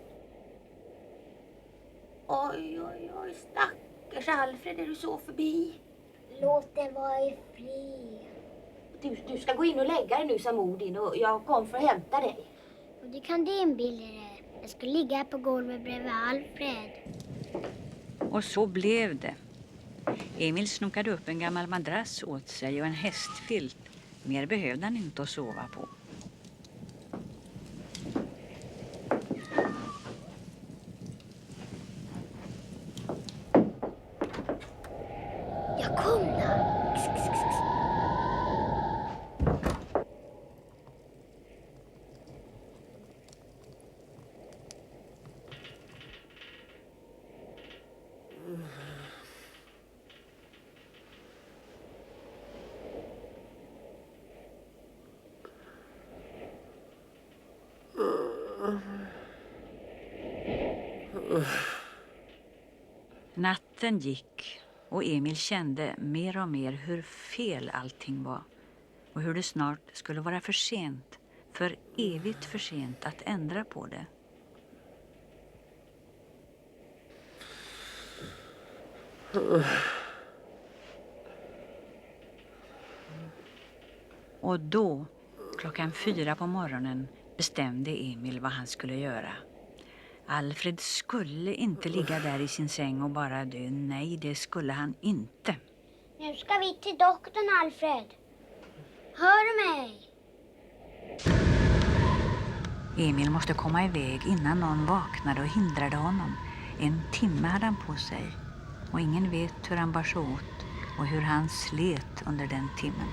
Oj, oj, oj, stackars Alfred, är du så förbi? Låt det vara i fred. Du ska gå in och lägga dig nu, sa mor din, och jag kom för att hämta dig. Och det kan du inbilla dig. Jag ska ligga här på golvet bredvid Alfred. Och så blev det. Emil snokade upp en gammal madrass åt sig och en hästfilt. Mer behövde han inte att sova på. Jag kom då. Natten gick och Emil kände mer och mer hur fel allting var och hur det snart skulle vara för sent, för evigt för sent att ändra på det. Och då, 4:00 på morgonen, bestämde Emil vad han skulle göra. Alfred skulle inte ligga där i sin säng och bara dö. Nej, det skulle han inte. Nu ska vi till doktorn, Alfred. Hör du mig? Emil måste komma iväg innan någon vaknade och hindrade honom. 1 timme hade han på sig. Och ingen vet hur han bar sig åt och hur han slet under den timmen.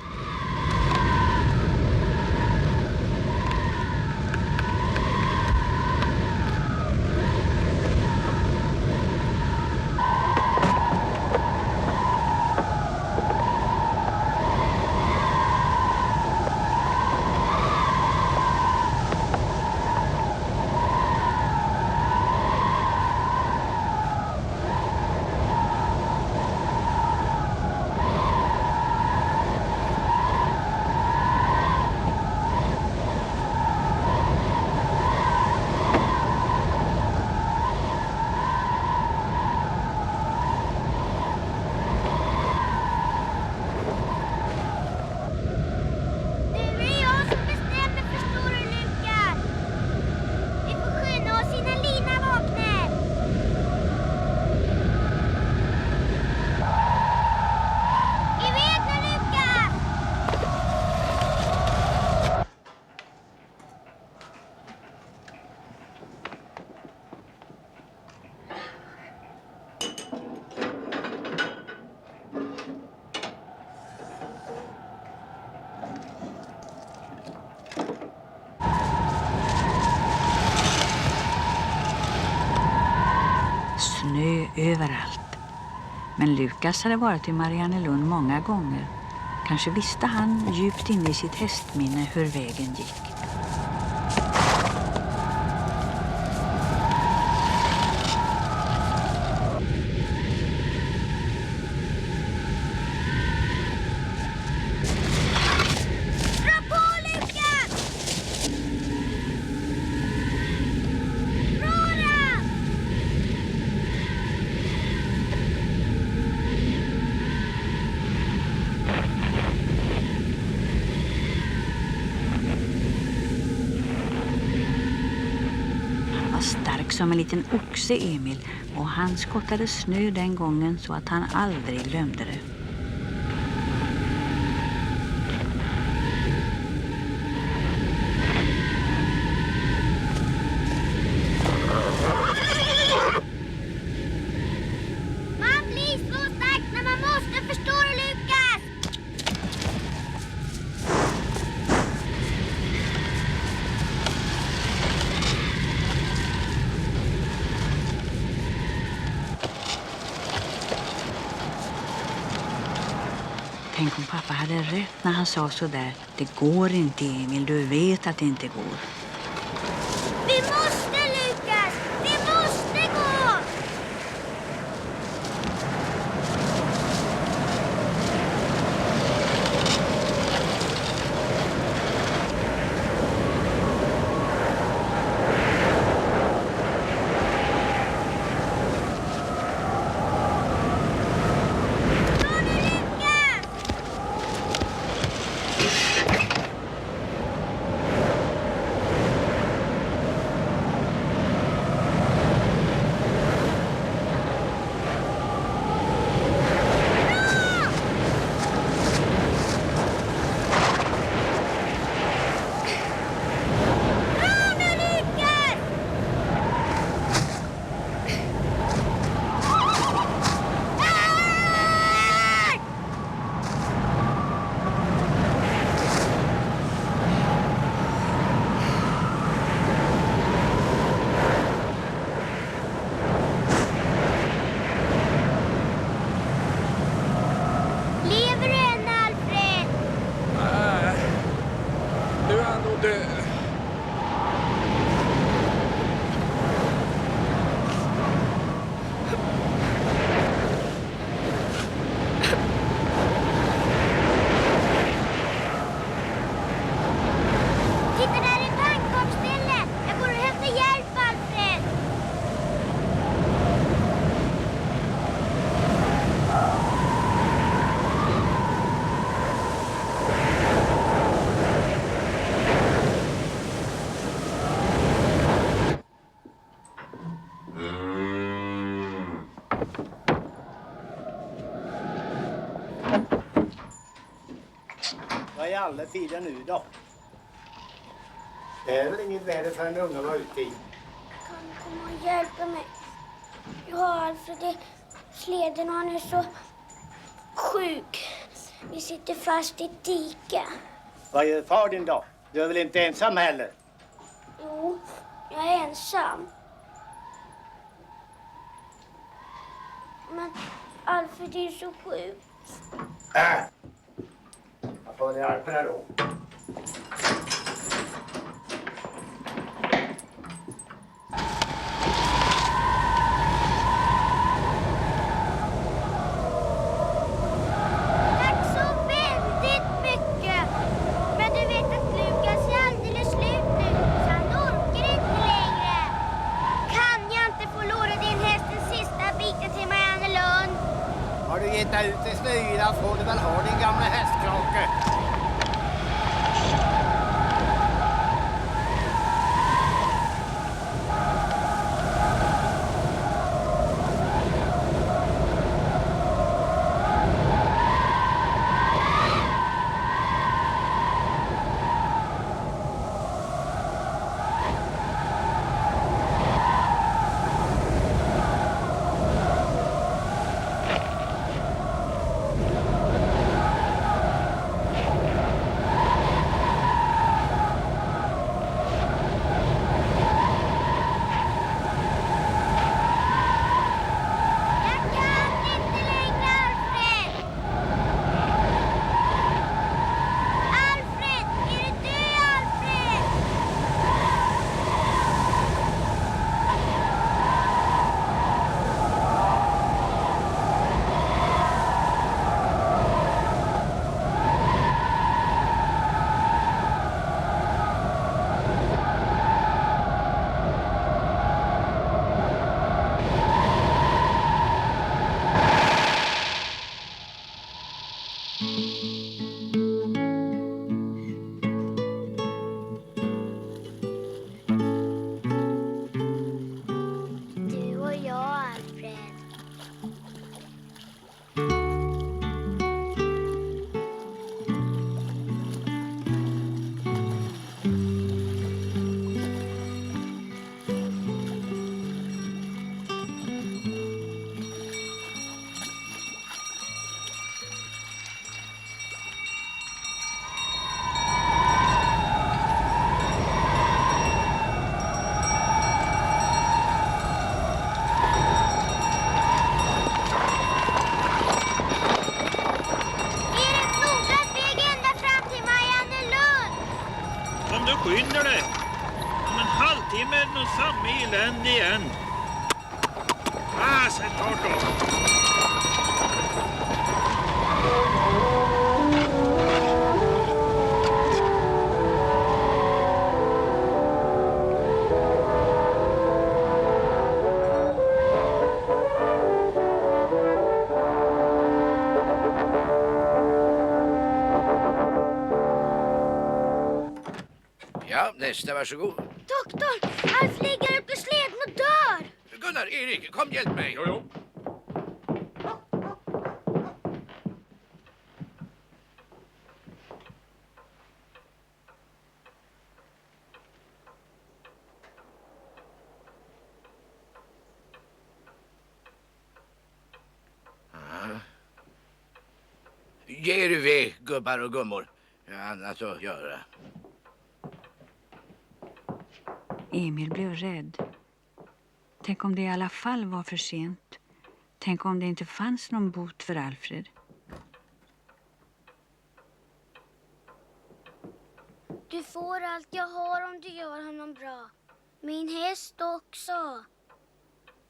snö överallt. Men Lukas hade varit i Mariannelund många gånger. Kanske visste han djupt inne i sitt hästminne hur vägen gick. Som en liten oxe, Emil, och han skottade snö den gången så att han aldrig glömde det. Man blir så stark när man måste, förstår du, Lukas? Tänk om pappa hade rätt när han sa så där. Det går inte, Emil. Du vet att det inte går. Vi måste, Lukas! Vi måste gå! Vad är alla tider nu då? Det är väl inget värre för en unge var ute i. Kan du komma och hjälpa mig? Ja, Alfred, sleden, han är så sjuk. Vi sitter fast i ett dike. Vad gör far din då? Du är väl inte ensam heller? Jo, jag är ensam. Men Alfred är så sjuk. Jag får hjälpa dig då. Tack så väldigt mycket. Men du vet att Lukas är alldeles slut nu, så han orkar inte längre. Kan jag inte få låna din häst den sista biten till Mariannelund? Har du gett dig ut i snöyran får du väl ha din gamla hästkrake. Jajamän, och samma elände igen. Ah, sätt hårt då. Ja, nästa, varsågod. Doktorn, Alf ligger uppe i sleden och dör. Gunnar, Erik, kom hjälp mig. Jo. Ge er iväg, gubbar och gummor. Jag har annat att göra. Emil blev rädd. Tänk om det i alla fall var för sent. Tänk om det inte fanns någon bot för Alfred. Du får allt jag har om du gör honom bra. Min häst också.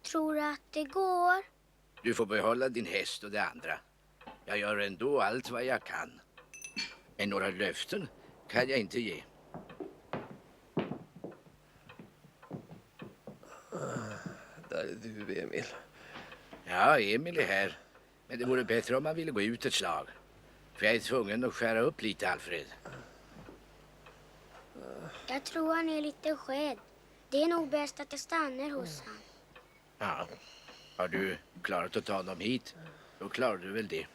Tror du att det går? Du får behålla din häst och det andra. Jag gör ändå allt vad jag kan. Men några löften kan jag inte ge. Där är du, Emil. Ja, Emil är här. Men det vore bättre om man ville gå ut ett slag. För jag är tvungen att skära upp lite, Alfred. Jag tror han är lite sked. Det är nog bäst att jag stannar hos han. Ja, har du klarat att ta honom hit? Då klarar du väl det,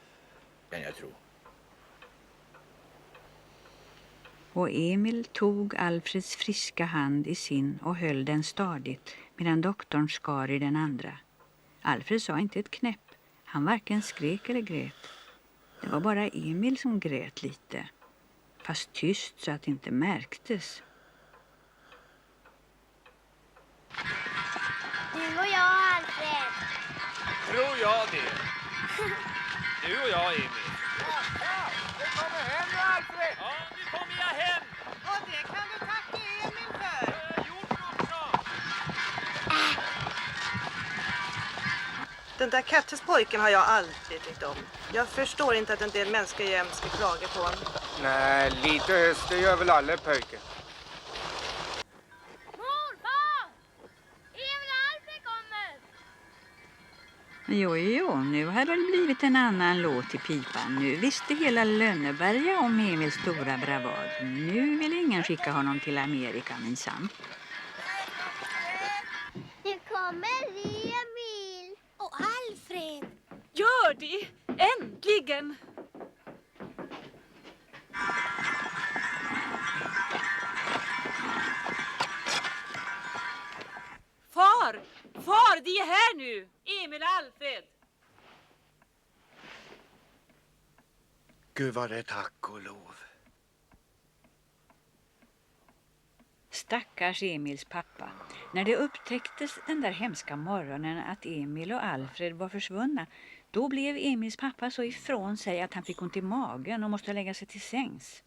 kan jag tro. Och Emil tog Alfreds friska hand i sin och höll den stadigt medan doktorn skar i den andra. Alfred sa inte ett knäpp. Han varken skrek eller grät. Det var bara Emil som grät lite. Fast tyst så att det inte märktes. Du och jag, Alfred. Tror jag det. Du och jag, Emil. Du kommer hem nu, Alfred! Ja, nu kommer jag hem! Och det kan du tacka Emil för! Den där kattespojken har jag aldrig tyckt om. Jag förstår inte att en del människor jämt ska klaga på honom. Nej, lite höst, det gör väl alla pojkar. Morfar! Emil Alfred kommer! Jo, nu har det blivit en annan låt i pipan. Nu visste hela Lönneberga om Emils stora bravad. Nu vill ingen skicka honom till Amerika, minsann. Nu kommer Emil! Och Alfred! Gör det! Äntligen! Far! Far, de är här nu! Emil och Alfred! Gud vad det är, tack och lov. Stackars Emils pappa. När det upptäcktes den där hemska morgonen att Emil och Alfred var försvunna, då blev Emils pappa så ifrån sig att han fick ont i magen och måste lägga sig till sängs.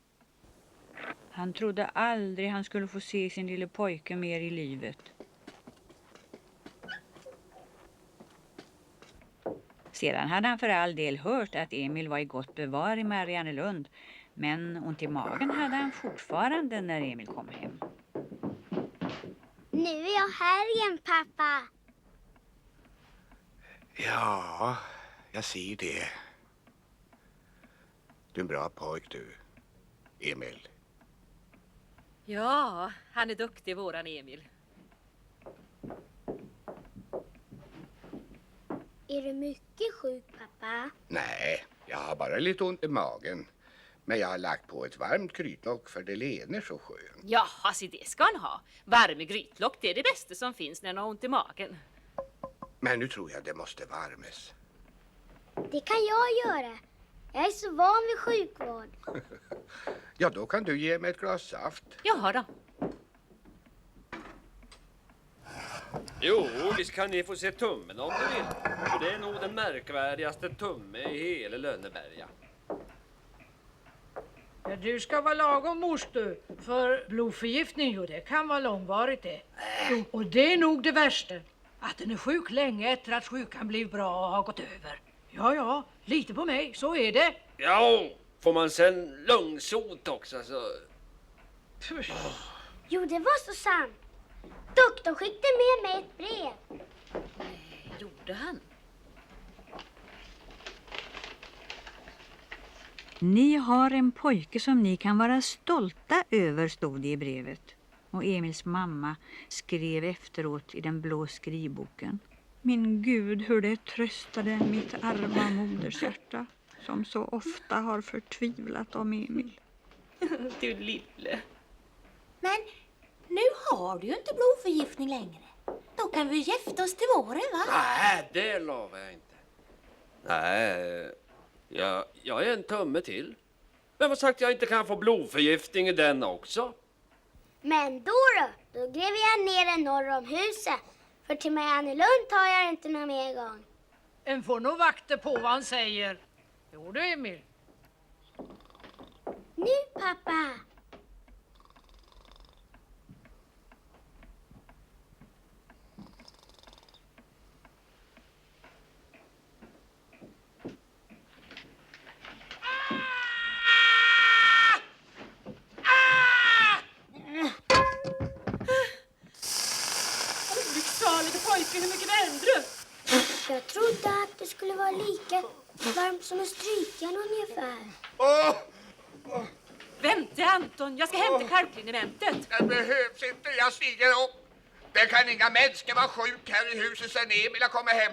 Han trodde aldrig han skulle få se sin lille pojke mer i livet. Sedan hade han för all del hört att Emil var i gott bevar i Mariannelund, men ont i magen hade han fortfarande när Emil kom hem. Nu är jag här igen, pappa. Ja, jag ser det. Du är en bra pojk du, Emil. Ja, han är duktig, våran Emil. Är du mycket sjuk, pappa? Nej, jag har bara lite ont i magen. Men jag har lagt på ett varmt grytlock för det lener så skönt. Jaha, så det ska han ha. Varme grytlock, det är det bästa som finns när han har ont i magen. Men nu tror jag det måste varmes. Det kan jag göra. Jag är så van vid sjukvård. Ja, då kan du ge mig ett glas saft. Jaha då. Jo, visst kan ni få se tummen om ni vill. För det är nog den märkvärdigaste tumme i hela Lönneberga. Ja, du ska vara lagom mors du. För blodförgiftning, jo, det kan vara långvarigt det. Jo, och det är nog det värsta. Att den är sjuk länge efter att sjukan blev bra och har gått över. Ja, lite på mig, så är det. Ja, får man sen lungsot också så... Jo, det var så sant. Doktorn skickade med mig ett brev. Gjorde han? Ni har en pojke som ni kan vara stolta över, stod det i brevet. Och Emils mamma skrev efteråt i den blå skrivboken. Min Gud, hur det tröstade mitt arma modershjärta som så ofta har förtvivlat om Emil. Du lille. Men nu har du ju inte blodförgiftning längre. Då kan vi gifta oss till våren, va? Nej, det lovar jag inte. Nej, jag är en tumme till. Vem har sagt att jag inte kan få blodförgiftning i den också? Men då gräver jag ner den norr om huset. För till Mariannelund tar jag inte någon mer gång. En får nog vakter på vad han säger. Jo du, Emil. Nu, pappa. Pojke, hur mycket värmde du? Jag trodde att det skulle vara lika varmt som en strykjärn ungefär. Vänta, Anton. Jag ska hämta kalklinementet. Det behövs inte. Jag stiger upp. Det kan inga människor vara sjuk här i huset sen Emil har kommit hem.